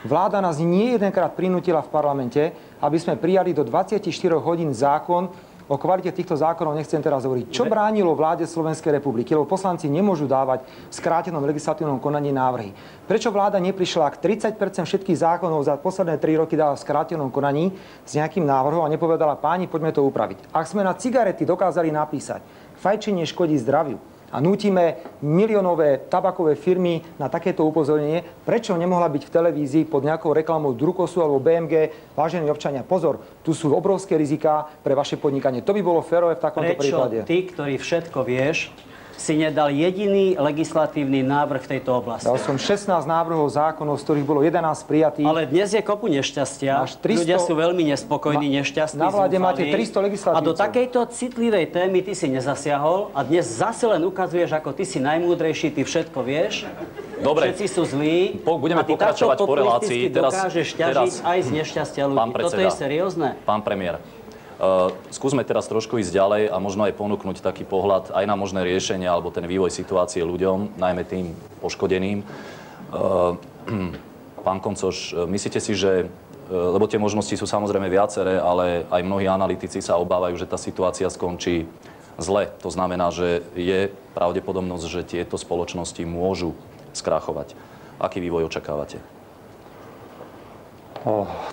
Vláda nás nie jedenkrát prinútila v parlamente, aby sme prijali do 24 hodín zákon. O kvalite týchto zákonov nechcem teraz hovoriť. Čo bránilo vláde Slovenskej republiky? Lebo poslanci nemôžu dávať v skrátenom legislatívnom konaní návrhy. Prečo vláda neprišla, ak 30% všetkých zákonov za posledné 3 roky dala v skrátenom konaní s nejakým návrhom a nepovedala: páni, poďme to upraviť. Ak sme na cigarety dokázali napísať: fajčenie škodí zdraviu, a nútime miliónové tabakové firmy na takéto upozornenie, prečo nemohla byť v televízii pod nejakou reklamou Drukosu alebo BMG: vážení občania, pozor, tu sú obrovské riziká pre vaše podnikanie. To by bolo férové v takomto prípade. Prečo ty, ktorý všetko vieš, si nedal jediný legislatívny návrh v tejto oblasti? Dal som 16 návrhov zákonov, z ktorých bolo 11 prijatých. Ale dnes je kopu nešťastia. Ľudia sú veľmi nespokojní, nešťastní, na vláde máte 300 legislatívcov. A do takejto citlivej témy ty si nezasiahol a dnes zase len ukazuješ, ako ty si najmúdrejší, ty všetko vieš. Dobre. Všetci sú zlí. Budeme pokračovať po relácii. Dokážeš ťažiť aj z nešťastia ľudí. Toto je seriózne. Pán premiér. Skúsme teraz trošku ísť ďalej a možno aj ponúknuť taký pohľad aj na možné riešenie alebo ten vývoj situácie ľuďom, najmä tým poškodeným. Pán Koncoš, myslíte si, že, lebo tie možnosti sú samozrejme viaceré, ale aj mnohí analytici sa obávajú, že tá situácia skončí zle. To znamená, že je pravdepodobnosť, že tieto spoločnosti môžu skrachovať. Aký vývoj očakávate?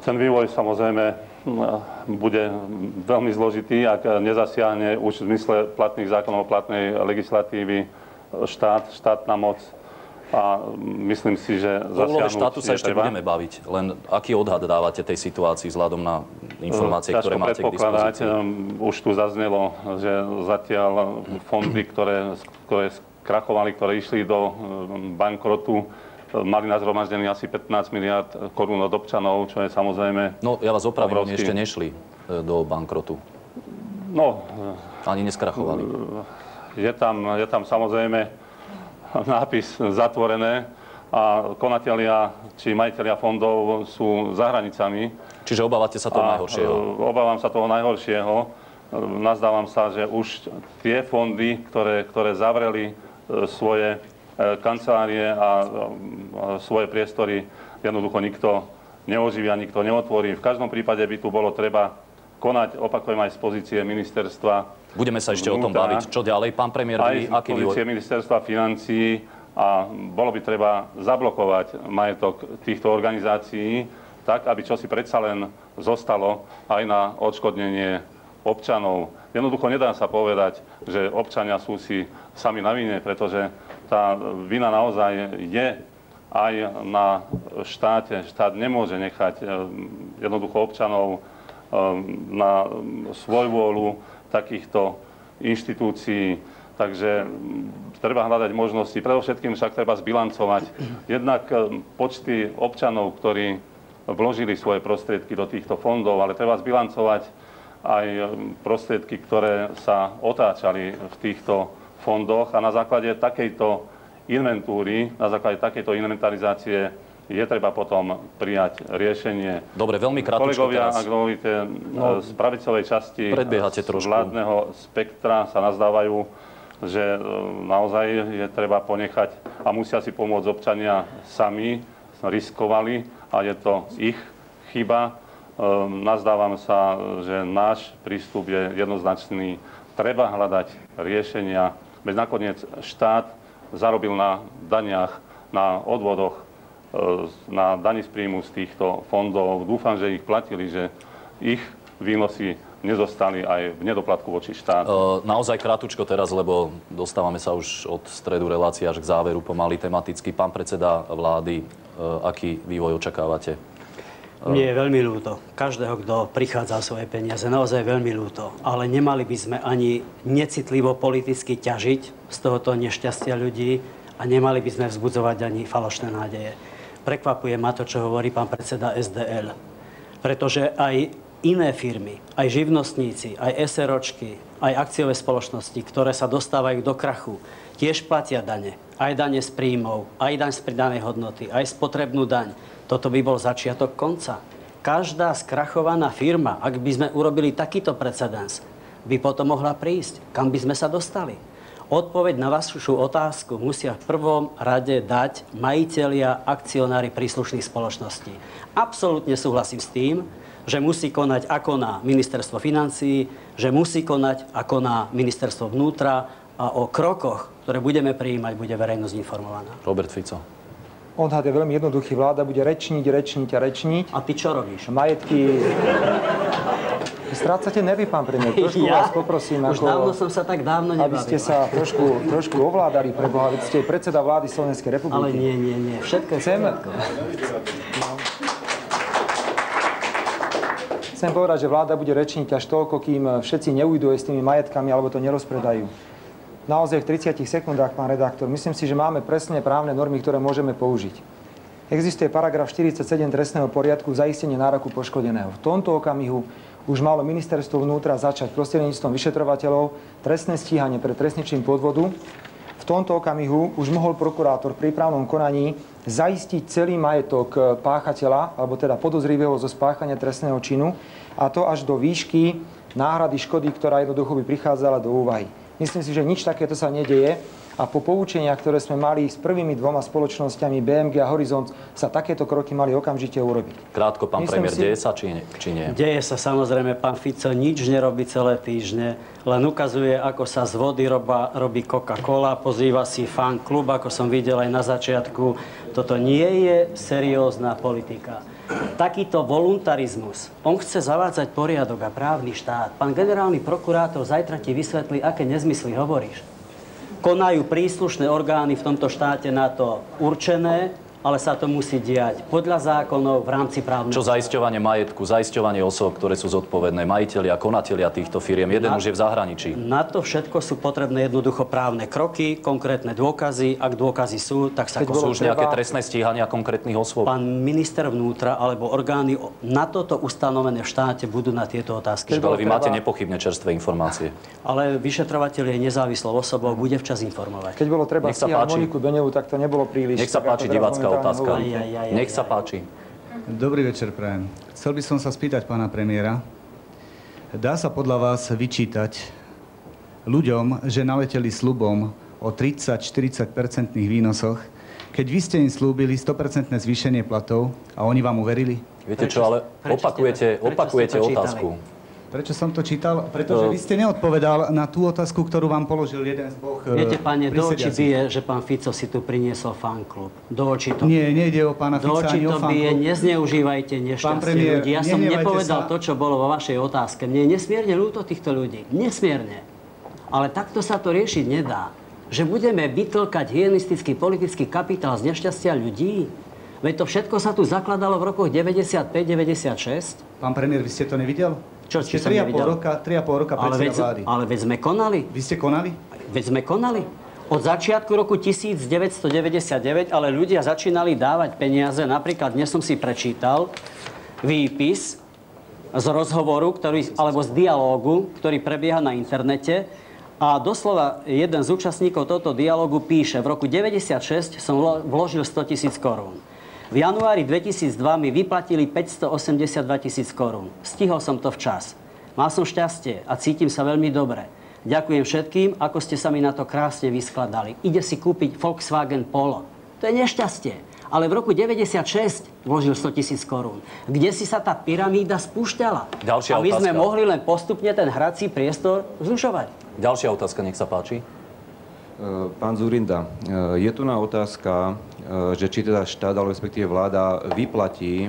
Ten vývoj samozrejme bude veľmi zložitý, ak nezasiahne už v zmysle platných zákonov, platnej legislatívy štátna moc. A myslím si, že zasiahnuť... O úlohe štátu sa ešte budeme baviť. Len aký odhad dávate tej situácii vzhľadom na informácie, ktoré máte k dispozícii? Už tu zaznelo, že zatiaľ fondy, ktoré skrachovali, ktoré išli do bankrotu, mali na zhromaždení asi 15 miliard korún od občanov, čo je samozrejme... No, ja vás opravím, oni ešte nešli do bankrotu. No... Ani neskrachovali. Je tam samozrejme nápis zatvorené a konatelia či majitelia fondov sú za hranicami. Čiže obávate sa toho najhoršieho? Obávam sa toho najhoršieho. Nazdávam sa, že už tie fondy, ktoré zavreli svoje kancelárie a svoje priestory, jednoducho nikto neoživia, nikto neotvorí. V každom prípade by tu bolo treba konať, opakujem, aj z pozície ministerstva. Budeme sa ešte vnútra, o tom baviť. Čo ďalej, pán premiér? Aj z pozície ministerstva financií a bolo by treba zablokovať majetok týchto organizácií tak, aby čosi predsa len zostalo aj na odškodnenie občanov. Jednoducho nedá sa povedať, že občania sú si sami na vine, pretože tá vina naozaj je aj na štáte. Štát nemôže nechať jednoducho občanov na svojvôľu takýchto inštitúcií. Takže treba hľadať možnosti. Predovšetkým však treba zbilancovať jednak počty občanov, ktorí vložili svoje prostriedky do týchto fondov, ale treba zbilancovať aj prostriedky, ktoré sa otáčali v týchto fondoch a na základe takejto inventúry, na základe takejto inventarizácie je treba potom prijať riešenie. Dobre, veľmi krátko teraz. Kolegovia, ak dovolíte, z pravicovej časti vládneho spektra sa nazdávajú, že naozaj je treba ponechať a musia si pomôcť občania sami, riskovali a je to ich chyba. Nazdávam sa, že náš prístup je jednoznačný. Treba hľadať riešenia. Veď nakoniec štát zarobil na daniach, na odvodoch, na dani z príjmu z týchto fondov. Dúfam, že ich platili, že ich výnosy nezostali aj v nedoplatku voči štátu. Naozaj krátko teraz, lebo dostávame sa už od stredu relácie až k záveru pomaly tematicky. Pán predseda vlády, aký vývoj očakávate? Mne je veľmi ľúto. Každého, kto prichádza o svoje peniaze, naozaj veľmi ľúto. Ale nemali by sme ani necitlivo politicky ťažiť z tohoto nešťastia ľudí a nemali by sme vzbudzovať ani falošné nádeje. Prekvapuje ma to, čo hovorí pán predseda SDL. Pretože aj iné firmy, aj živnostníci, aj SROčky, aj akciové spoločnosti, ktoré sa dostávajú do krachu, tiež platia dane. Aj dane z príjmov, aj daň z pridanej hodnoty, aj spotrebnú daň. Toto by bol začiatok konca. Každá skrachovaná firma, ak by sme urobili takýto precedens, by potom mohla prísť. Kam by sme sa dostali? Odpoveď na vašu otázku musia v prvom rade dať majitelia, akcionári príslušných spoločností. Absolútne súhlasím s tým, že musí konať ako na ministerstvo financií, že musí konať ako na ministerstvo vnútra a o krokoch, ktoré budeme prijímať, bude verejnosť informovaná. Robert Fico. Odhad je veľmi jednoduchý. Vláda bude rečniť. A ty čo robíš? Majetky... Strácate nervy, pán premiér. Trošku vás poprosím, už dávno som sa tak dávno nebavil. Aby ste sa trošku ovládali, preboha. Veď ste predseda vlády Slovenskej republiky. Ale nie. Všetko je Chcem povedať, že vláda bude rečniť až toľko, kým všetci neujdu s tými majetkami alebo to nerozpredajú. Naozaj v 30 sekundách, pán redaktor, myslím si, že máme presné právne normy, ktoré môžeme použiť. Existuje paragraf 47 trestného poriadku zaistenie nároku poškodeného. V tomto okamihu už malo ministerstvo vnútra začať prostredníctvom vyšetrovateľov trestné stíhanie pre trestný čin podvodu. V tomto okamihu už mohol prokurátor v prípravnom konaní zaistiť celý majetok páchateľa, alebo teda podozrivého zo spáchania trestného činu, a to až do výšky náhrady škody, ktorá jednoducho by prichádzala do úvahy. Myslím si, že nič takéto sa nedeje a po poučeniach, ktoré sme mali s prvými dvoma spoločnosťami BMG a Horizont, sa takéto kroky mali okamžite urobiť. Krátko, pán premiér, deje sa či nie? Deje sa, samozrejme, pán Fico nič nerobí celé týždne, len ukazuje, ako sa z vody robí Coca-Cola, pozýva si fan klub, ako som videl aj na začiatku. Toto nie je seriózna politika. Takýto voluntarizmus, on chce zavádzať poriadok a právny štát. Pán generálny prokurátor zajtra ti vysvetlí, aké nezmysly hovoríš. Konajú príslušné orgány v tomto štáte na to určené, ale sa to musí diať podľa zákonov v rámci právneho. Čo zaisťovanie majetku, zaisťovanie osôb, ktoré sú zodpovedné, majitelia, konatelia týchto firiem, jeden už je v zahraničí. Na to všetko sú potrebné jednoducho právne kroky, konkrétne dôkazy. Ak dôkazy sú, tak sa sú už nejaké trestné stíhania konkrétnych osôb? Pán minister vnútra alebo orgány na toto ustanovené v štáte budú na tieto otázky. Ale vy máte nepochybne čerstvé informácie. Ale vyšetrovateľ je nezávislou osobou, bude včas informovať. Keď bolo treba stíhať Moniku Beňovú, tak to nebolo príliš. Nech sa páči divácka otázka. Nech sa páči. Dobrý večer, prajem. Chcel by som sa spýtať pána premiéra. Dá sa podľa vás vyčítať ľuďom, že naleteli sľubom o 30-40% výnosoch, keď vy ste im slúbili 100% zvýšenie platov a oni vám uverili? Viete čo, ale opakujete otázku. Prečo som to čítal? Pretože vy ste neodpovedal na tú otázku, ktorú vám položil jeden z dvoch Viete, pane, do očí bije, že pán Fico si tu priniesol fanklub. Do očí to. Nie, nejde o pána Fica ani o fanklub. Do očí to bije, nezneužívajte nešťastie ľudí. Ja som nepovedal to, čo bolo vo vašej otázke. Mne je nesmierne ľúto týchto ľudí. Nesmierne. Ale takto sa to riešiť nedá. Že budeme vytlkať hygienistický politický kapitál z nešťastia ľudí? Veď to všetko sa tu zakladalo v rokoch 95-96. Pán premiér, vy ste to nevidel? Čo ste 3,5 roka predseda vlády. Ale veď sme konali. Vy ste konali? Veď sme konali. Od začiatku roku 1999, ale ľudia začínali dávať peniaze. Napríklad dnes som si prečítal výpis z rozhovoru, alebo z dialógu, ktorý prebieha na internete. A doslova jeden z účastníkov tohto dialógu píše, v roku 96 som vložil 100 000 korún. V januári 2002 mi vyplatili 582 000 korún. Stihol som to včas. Mal som šťastie a cítim sa veľmi dobre. Ďakujem všetkým, ako ste sa mi na to krásne vyskladali. Ide si kúpiť Volkswagen Polo. To je nešťastie. Ale v roku 96 vložil 100 000 korún. Kde si sa tá pyramída spúšťala? Ďalšia a my otázka. sme mohli len postupne ten hrací priestor zrušovať. Ďalšia otázka, nech sa páči. Pán Dzurinda, je tu na otázka, že či teda štát, alebo respektíve vláda vyplatí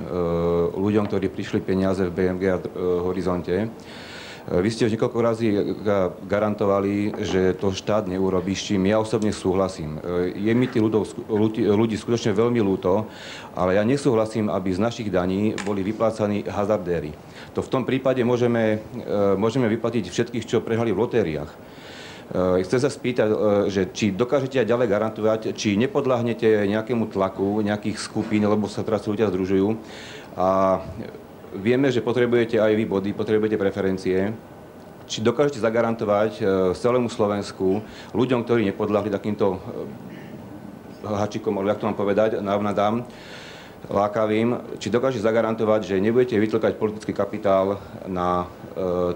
ľuďom, ktorí prišli peniaze v BMG a Horizonte. Vy ste už niekoľko razy garantovali, že to štát neurobí, s čím ja osobne súhlasím. Je mi tých ľudí skutočne veľmi ľúto, ale ja nesúhlasím, aby z našich daní boli vyplácaní hazardéri. To v tom prípade môžeme vyplatiť všetkých, čo prehrali v lotériách. Chcem sa spýtať, že či dokážete aj ďalej garantovať, či nepodľahnete nejakému tlaku nejakých skupín, lebo sa teraz ľudia združujú. A vieme, že potrebujete aj vy body, potrebujete preferencie. Či dokážete zagarantovať celému Slovensku ľuďom, ktorí nepodľahli takýmto hačikom, alebo jak to mám povedať, návnadám, lákavým, či dokážete zagarantovať, že nebudete vytlkať politický kapitál na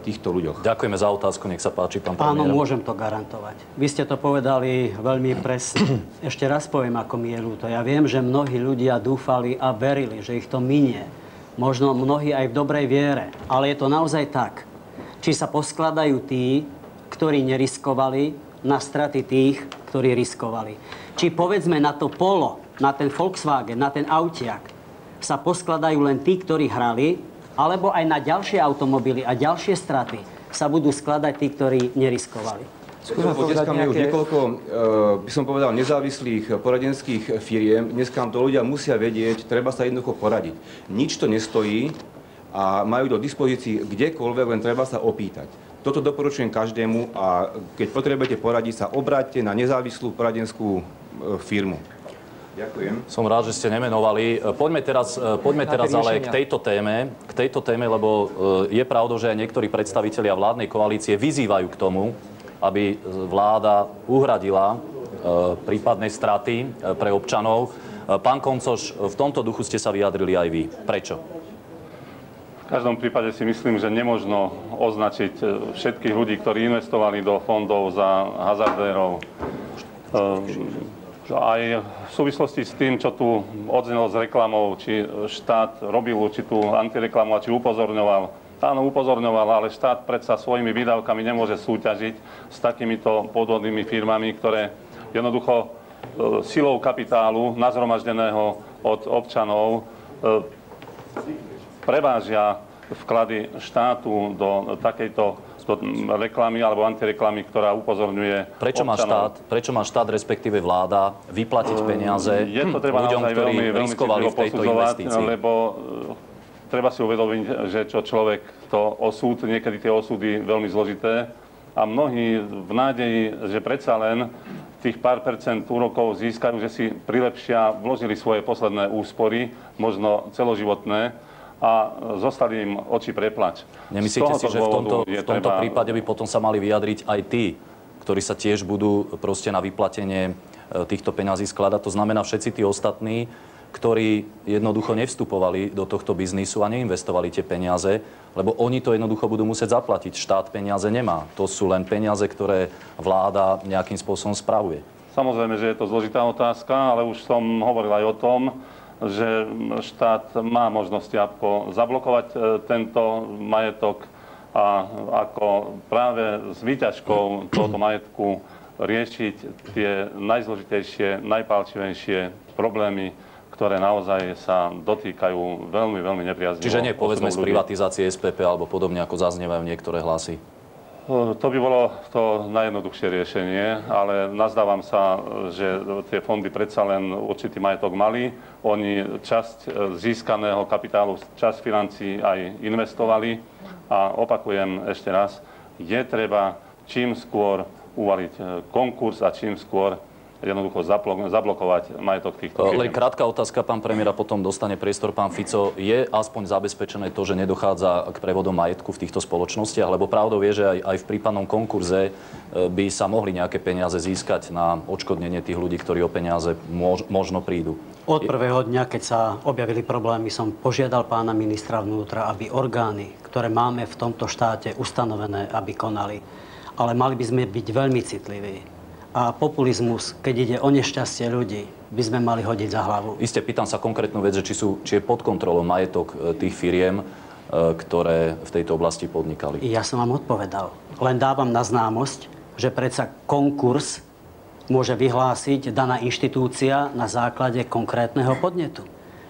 týchto ľuďoch. Ďakujeme za otázku, nech sa páči, pán premiér. Áno, môžem to garantovať. Vy ste to povedali veľmi presne. Ešte raz poviem, ako mi je ľúto. Ja viem, že mnohí ľudia dúfali a verili, že ich to minie. Možno mnohí aj v dobrej viere. Ale je to naozaj tak. Či sa poskladajú tí, ktorí neriskovali, na straty tých, ktorí riskovali. Či povedzme na to Polo, na ten Volkswagen, na ten autiak, sa poskladajú len tí, ktorí hrali, alebo aj na ďalšie automobily a ďalšie straty sa budú skladať tí, ktorí neriskovali. Dneska už niekoľko, by som povedal, nezávislých poradenských firiem. Dneska to ľudia musia vedieť, treba sa jednoducho poradiť. Nič to nestojí a majú do dispozícii kdekoľvek, len treba sa opýtať. Toto doporučujem každému a keď potrebujete poradiť sa, obráťte na nezávislú poradenskú firmu. Ďakujem. Som rád, že ste nemenovali. Poďme teraz ale k tejto téme, lebo je pravdou, že aj niektorí predstavitelia vládnej koalície vyzývajú k tomu, aby vláda uhradila prípadné straty pre občanov. Pán Koncoš, v tomto duchu ste sa vyjadrili aj vy. Prečo? V každom prípade si myslím, že nemožno označiť všetkých ľudí, ktorí investovali do fondov za hazardérov. Aj v súvislosti s tým, čo tu odznelo z reklamou, či štát robil určitú antireklamu a či upozorňoval. Áno, upozorňoval, ale štát predsa svojimi výdavkami nemôže súťažiť s takýmito podvodnými firmami, ktoré jednoducho silou kapitálu nazhromaždeného od občanov prevážia vklady štátu do takejto reklamy alebo antireklamy, ktorá upozorňuje občanov. Prečo má štát, respektíve vláda, vyplatiť peniaze ľuďom, ktorí riskovali v tejto investícii? Lebo treba si uvedomiť, že čo človek, to osud, niekedy tie osudy veľmi zložité a mnohí v nádeji, že predsa len tých pár percent úrokov získajú, že si prilepšia, vložili svoje posledné úspory, možno celoživotné, a zostali im oči preplač. Nemyslíte si, že v tomto prípade by potom sa mali vyjadriť aj tí, ktorí sa tiež budú proste na vyplatenie týchto peňazí skladať? To znamená všetci tí ostatní, ktorí jednoducho nevstupovali do tohto biznisu a neinvestovali tie peniaze, lebo oni to jednoducho budú musieť zaplatiť. Štát peniaze nemá. To sú len peniaze, ktoré vláda nejakým spôsobom spravuje. Samozrejme, že je to zložitá otázka, ale už som hovoril aj o tom, že štát má možnosti ako zablokovať tento majetok a ako práve s výťažkou tohoto majetku riešiť tie najzložitejšie, najpálčivejšie problémy, ktoré naozaj sa dotýkajú veľmi, veľmi nepriaznivo. Čiže nie, povedzme, z privatizácie SPP alebo podobne, ako zaznievajú niektoré hlasy. To by bolo to najjednoduchšie riešenie, ale nazdávam sa, že tie fondy predsa len určitý majetok mali. Oni časť získaného kapitálu, časť financií aj investovali. A opakujem ešte raz, je treba čím skôr uvaliť konkurs a čím skôr jednoducho zablokovať majetok týchto firm. Len krátka otázka, pán premiér, a potom dostane priestor pán Fico. Je aspoň zabezpečené to, že nedochádza k prevodom majetku v týchto spoločnostiach? Lebo pravdou je, že aj v prípadnom konkurze by sa mohli nejaké peniaze získať na odškodnenie tých ľudí, ktorí o peniaze možno prídu. Od prvého dňa, keď sa objavili problémy, som požiadal pána ministra vnútra, aby orgány, ktoré máme v tomto štáte ustanovené, aby konali. Ale mali by sme byť veľmi citliví. A populizmus, keď ide o nešťastie ľudí, by sme mali hodiť za hlavu. Isté, pýtam sa konkrétnu vec, že či je pod kontrolou majetok tých firiem, ktoré v tejto oblasti podnikali. Ja som vám odpovedal. Len dávam na známosť, že predsa konkurs môže vyhlásiť daná inštitúcia na základe konkrétneho podnetu.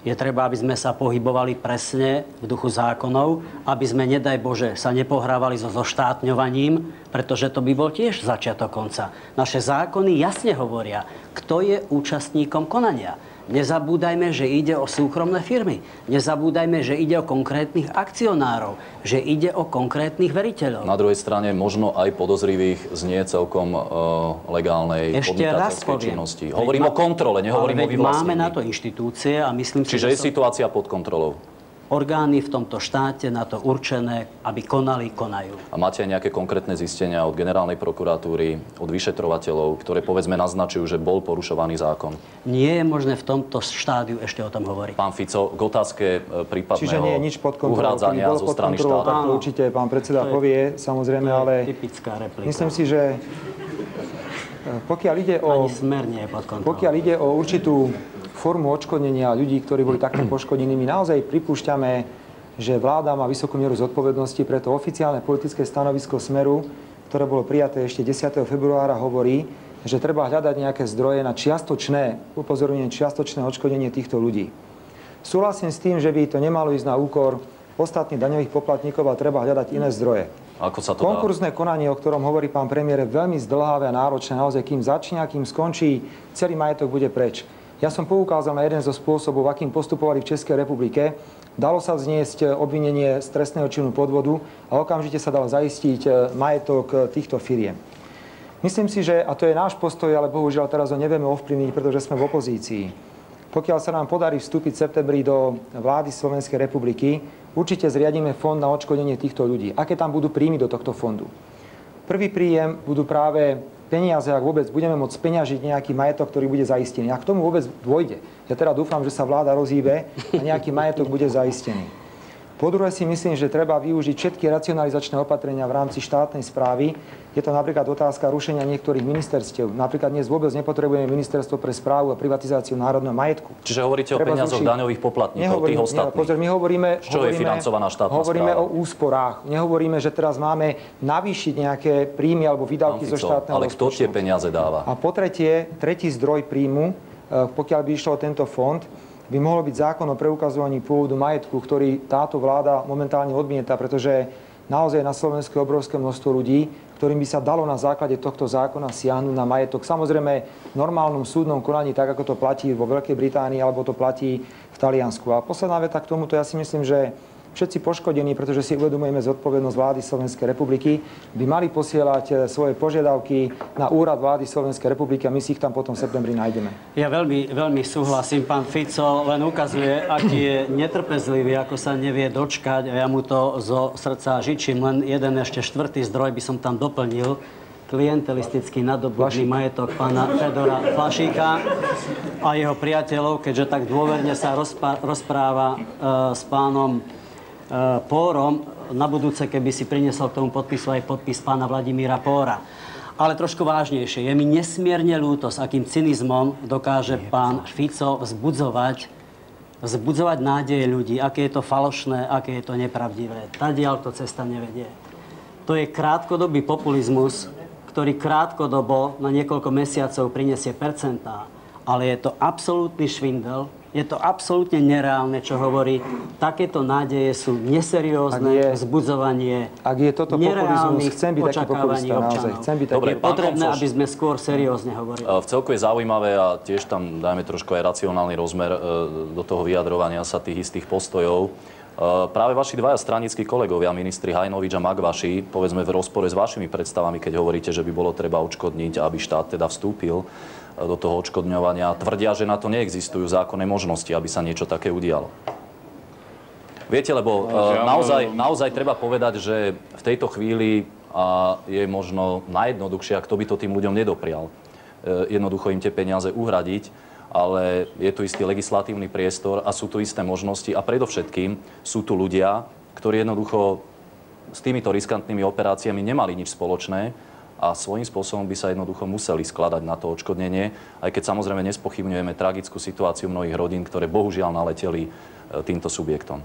Je treba, aby sme sa pohybovali presne v duchu zákonov, aby sme, nedaj Bože, sa nepohrávali so zoštátňovaním, pretože to by bol tiež začiatok konca. Naše zákony jasne hovoria, kto je účastníkom konania. Nezabúdajme, že ide o súkromné firmy. Nezabúdajme, že ide o konkrétnych akcionárov, že ide o konkrétnych veriteľov. Na druhej strane možno aj podozrivých z nie celkom legálnej podnikateľskej činnosti. Hovorím o kontrole, nehovorím o vyvlastnení. Máme na to inštitúcie a myslím si, Čiže je situácia pod kontrolou. Orgány v tomto štáte na to určené, aby konali, konajú. A máte aj nejaké konkrétne zistenia od generálnej prokuratúry, od vyšetrovateľov, ktoré povedzme naznačujú, že bol porušovaný zákon? Nie je možné v tomto štádiu ešte o tom hovoriť. Pán Fico, k otázke prípadného uhrádzania zo strany štátu. Tak to určite pán predseda povie, samozrejme, ale typická replika. Myslím si, že pokiaľ ide o určitú formu odškodnenia ľudí, ktorí boli takto poškodení, my naozaj pripúšťame, že vláda má vysokú mieru zodpovednosti, preto oficiálne politické stanovisko Smeru, ktoré bolo prijaté ešte 10. februára, hovorí, že treba hľadať nejaké zdroje na čiastočné odškodnenie týchto ľudí. Súhlasím s tým, že by to nemalo ísť na úkor ostatných daňových poplatníkov, a treba hľadať iné zdroje. Ako sa to Konkurzné konanie, o ktorom hovorí pán premiér, je veľmi zdĺhavé a náročné. Naozaj, kým začne a kým skončí, celý majetok bude preč. Ja som poukázal na jeden zo spôsobov, akým postupovali v Českej republike. Dalo sa vzniesť obvinenie z trestného činu podvodu a okamžite sa dal zaistiť majetok týchto firiem. Myslím si, že, a to je náš postoj, ale bohužiaľ teraz ho nevieme ovplyvniť, pretože sme v opozícii. Pokiaľ sa nám podarí vstúpiť v septembri do vlády Slovenskej republiky, určite zriadíme fond na odškodnenie týchto ľudí. Aké tam budú príjmy do tohto fondu? Prvý príjem budú práve peniaze, ak vôbec budeme môcť speňažiť nejaký majetok, ktorý bude zaistený. Ak tomu vôbec dôjde, ja teda dúfam, že sa vláda rozhýbe a nejaký majetok bude zaistený. Po druhé si myslím, že treba využiť všetky racionalizačné opatrenia v rámci štátnej správy. Je to napríklad otázka rušenia niektorých ministerstiev. Napríklad dnes vôbec nepotrebujeme ministerstvo pre správu a privatizáciu národného majetku. Čiže hovoríte o peniazoch daňových poplatníkov, tých ostatných. Pozor, my je financovaná štátna hovoríme správa? O úsporách. Nehovoríme, že teraz máme navýšiť nejaké príjmy alebo výdavky zo štátneho ale kto tie peniaze dáva? A po tretie, tretí zdroj príjmu, pokiaľ by išlo o tento fond, by mohol byť zákon o preukazovaní pôvodu majetku, ktorý táto vláda momentálne odmieta, pretože naozaj na Slovensku je obrovské množstvo ľudí, ktorým by sa dalo na základe tohto zákona siahnuť na majetok. Samozrejme v normálnom súdnom konaní, tak ako to platí vo Veľkej Británii alebo to platí v Taliansku. A posledná veta k tomuto, ja si myslím, že všetci poškodení, pretože si uvedomujeme zodpovednosť vlády Slovenskej republiky, by mali posielať svoje požiadavky na úrad vlády Slovenskej republiky a my si ich tam potom v septembri nájdeme. Ja veľmi súhlasím. Pán Fico len ukazuje, aký je netrpezlivý, ako sa nevie dočkať a ja mu to zo srdca žičím. Len jeden ešte štvrtý zdroj by som tam doplnil. Klientelistický nadobudný majetok pána Fedora Flašíka a jeho priateľov, keďže tak dôverne sa rozpráva s pánom Pórom, na budúce, keby si priniesol k tomu podpisu aj podpis pána Vladimíra Póra. Ale trošku vážnejšie. Je mi nesmierne ľúto, s akým cynizmom dokáže pán Fico vzbudzovať nádeje ľudí, aké je to falošné, aké je to nepravdivé. Tadiaľ to cesta nevedie. To je krátkodobý populizmus, ktorý krátkodobo na niekoľko mesiacov prinesie percentá, ale je to absolútny švindel. Je to absolútne nereálne, čo hovorí. Takéto nádeje sú neseriózne, vzbudzovanie nereálnych očakávaní občanov. Dobre, je potrebné, aby sme skôr seriózne hovorili. V celku je zaujímavé a tiež tam dajme trošku aj racionálny rozmer do toho vyjadrovania sa tých istých postojov. Práve vaši dvaja stranickí kolegovia, ministri Hajnovič a Magvaši, povedzme v rozpore s vašimi predstavami, keď hovoríte, že by bolo treba odškodniť, aby štát teda vstúpil do toho odškodňovania, tvrdia, že na to neexistujú zákonné možnosti, aby sa niečo také udialo. Viete, lebo naozaj treba povedať, že v tejto chvíli je možno najjednoduchšie, ak to by to tým ľuďom nedoprial. Jednoducho im tie peniaze uhradiť, ale je tu istý legislatívny priestor a sú tu isté možnosti a predovšetkým sú tu ľudia, ktorí jednoducho s týmito riskantnými operáciami nemali nič spoločné a svojím spôsobom by sa jednoducho museli skladať na to odškodnenie, aj keď samozrejme nespochybňujeme tragickú situáciu mnohých rodín, ktoré bohužiaľ naleteli týmto subjektom.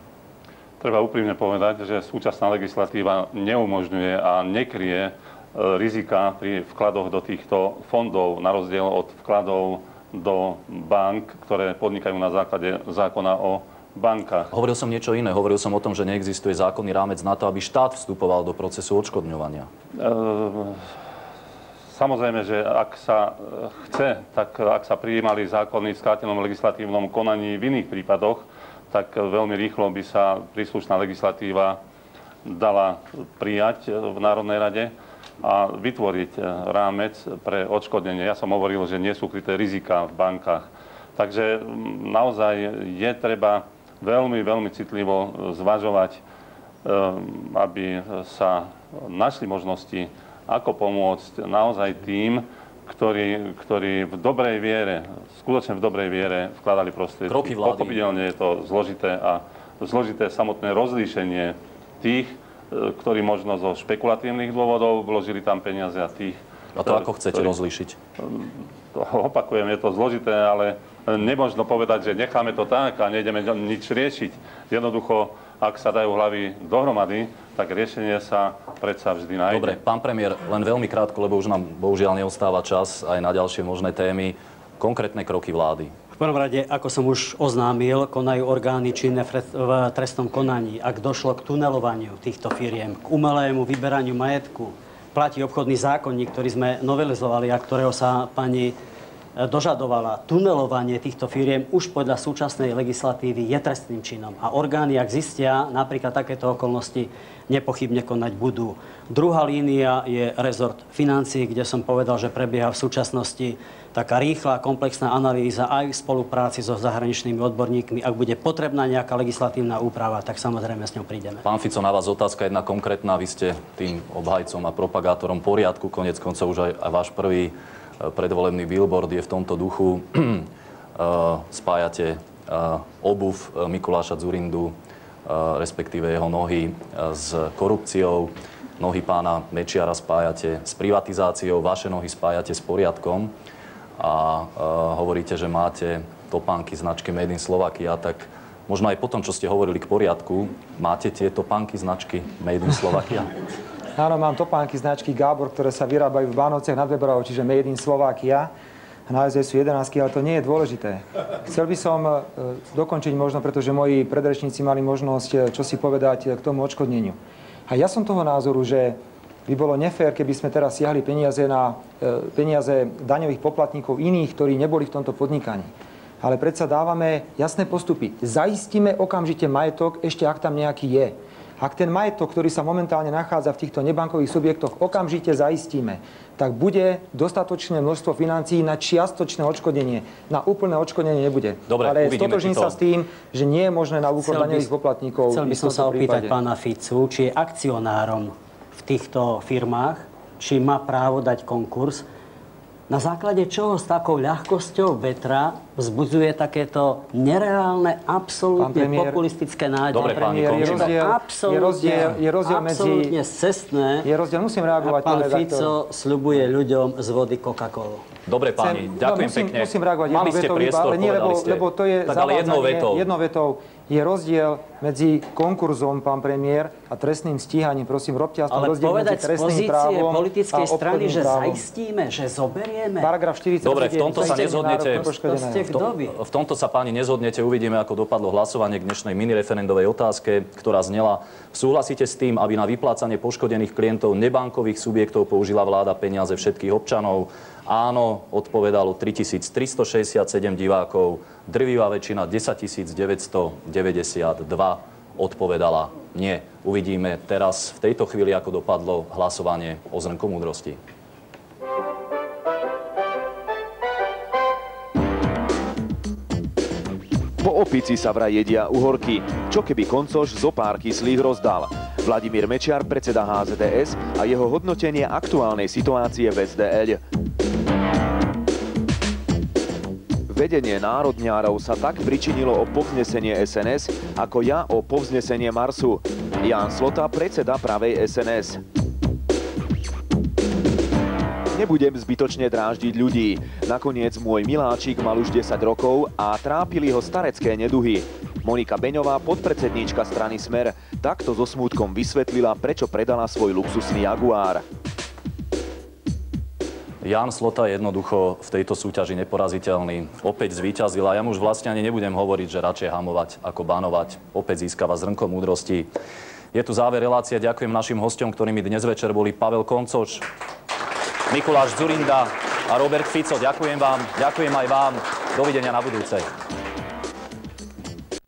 Treba úprimne povedať, že súčasná legislatíva neumožňuje a nekryje rizika pri vkladoch do týchto fondov, na rozdiel od vkladov do bank, ktoré podnikajú na základe zákona o bankách. Hovoril som niečo iné. Hovoril som o tom, že neexistuje zákonný rámec na to, aby štát vstupoval do procesu odškodňovania. Samozrejme, že ak sa chce, tak ak sa prijímali zákony v skrátenom legislatívnom konaní v iných prípadoch, tak veľmi rýchlo by sa príslušná legislatíva dala prijať v Národnej rade a vytvoriť rámec pre odškodnenie. Ja som hovoril, že nie sú kryté rizika v bankách. Takže naozaj je treba veľmi, veľmi citlivo zvažovať, aby sa našli možnosti, ako pomôcť naozaj tým, ktorí v dobrej viere, skutočne v dobrej viere vkladali prostriedky. Kroky vlády. Pochopiteľne je to zložité a zložité samotné rozlíšenie tých, ktorí možno zo špekulatívnych dôvodov vložili tam peniaze a tých... A to ako chcete rozlíšiť? Opakujem, je to zložité, ale nemožno povedať, že necháme to tak a nejdeme nič riešiť. Jednoducho, ak sa dajú hlavy dohromady, tak riešenie sa predsa vždy nájde. Dobre, pán premiér, len veľmi krátko, lebo už nám bohužiaľ neostáva čas aj na ďalšie možné témy. Konkrétne kroky vlády. V prvom rade, ako som už oznámil, konajú orgány činné v trestnom konaní. Ak došlo k tunelovaniu týchto firiem, k umelému vyberaniu majetku, platí obchodný zákonník, ktorý sme novelizovali a ktorého sa pani dožadovala. Tunelovanie týchto firiem už podľa súčasnej legislatívy je trestným činom. A orgány, ak zistia napríklad takéto okolnosti, nepochybne konať budú. Druhá línia je rezort financií, kde som povedal, že prebieha v súčasnosti taká rýchla, komplexná analýza aj v spolupráci so zahraničnými odborníkmi. Ak bude potrebná nejaká legislatívna úprava, tak samozrejme s ňou prídeme. Pán Fico, na vás otázka jedna konkrétna. Vy ste tým obhajcom a propagátorom poriadku. Koniec koncov už aj váš prvý predvolebný billboard je v tomto duchu. Spájate obuv Mikuláša Dzurindu respektíve jeho nohy s korupciou. Nohy pána Mečiara spájate s privatizáciou, vaše nohy spájate s poriadkom a hovoríte, že máte topánky značky Made in Slovakia, tak možno aj po tom, čo ste hovorili k poriadku, máte tie topánky značky Made in Slovakia? Áno, mám topánky značky Gábor, ktoré sa vyrábajú v Bánovciach nad Vrbavou, čiže Made in Slovakia. Naozaj sú 11, ale to nie je dôležité. Chcel by som dokončiť možno, pretože moji predrečníci mali možnosť čo si povedať k tomu odškodneniu. A ja som toho názoru, že by bolo nefér, keby sme teraz siahli peniaze na peniaze daňových poplatníkov iných, ktorí neboli v tomto podnikaní. Ale predsa dávame jasné postupy. Zaistíme okamžite majetok, ešte ak tam nejaký je. Ak ten majetok, ktorý sa momentálne nachádza v týchto nebankových subjektoch, okamžite zaistíme, tak bude dostatočné množstvo financií na čiastočné odškodnenie. Na úplné odškodnenie nebude. Dobre, ale stotožním sa s tým, že nie je možné na úkor daňových poplatníkov. Chcel by som sa opýtať pána Ficu, či je akcionárom v týchto firmách, či má právo dať konkurs. Na základe čoho s takou ľahkosťou vetra vzbudzuje takéto nereálne, absolútne populistické nádeje? Dobre, páni, je rozdiel medzi... Absolútne scestné. Je rozdiel, musím reagovať. A pán Fico sľubuje ľuďom z vody Coca-Colu. Dobre, páni, ďakujem pekne. Musím reagovať Mali ste priestor, povedali ste. Lebo to je tak ale jednou vetou. Je rozdiel medzi konkurzom, pán premiér, a trestným stíhaním. Prosím, robte aspoň rozdiel medzi trestným právom politickej a strany, že právom. zaistíme, že zoberieme. Paragraf 40. Dobre, v tomto sa nezhodnete. V tomto sa, páni, nezhodnete. Uvidíme, ako dopadlo hlasovanie k dnešnej minireferendovej otázke, ktorá znela: súhlasíte s tým, aby na vyplácanie poškodených klientov nebankových subjektov použila vláda peniaze všetkých občanov? Áno, odpovedalo 3367 divákov, drvivá väčšina 10 992 odpovedala nie. Uvidíme teraz v tejto chvíli, ako dopadlo hlasovanie o zrnku múdrosti. Po opici sa vraj jedia uhorky. Čo keby Koncoš zo pár kyslých rozdal? Vladimír Mečiar, predseda HZDS, a jeho hodnotenie aktuálnej situácie v SDL. Vedenie národňárov sa tak pričinilo o povznesenie SNS, ako ja o povznesenie Marsu. Ján Slota, predseda pravej SNS. Nebudem zbytočne dráždiť ľudí. Nakoniec môj miláčik mal už 10 rokov a trápili ho starecké neduhy. Monika Beňová, podpredsedníčka strany Smer, takto so smútkom vysvetlila, prečo predala svoj luxusný Jaguar. Ján Slota je jednoducho v tejto súťaži neporaziteľný. Opäť zvíťazil a ja mu už vlastne ani nebudem hovoriť, že radšej hamovať ako banovať. Opäť získava zrnko múdrosti. Je tu záver relácie. Ďakujem našim hosťom, ktorými dnes večer boli Pavel Koncoš, Mikuláš Dzurinda a Robert Fico. Ďakujem vám, ďakujem aj vám. Dovidenia na budúce.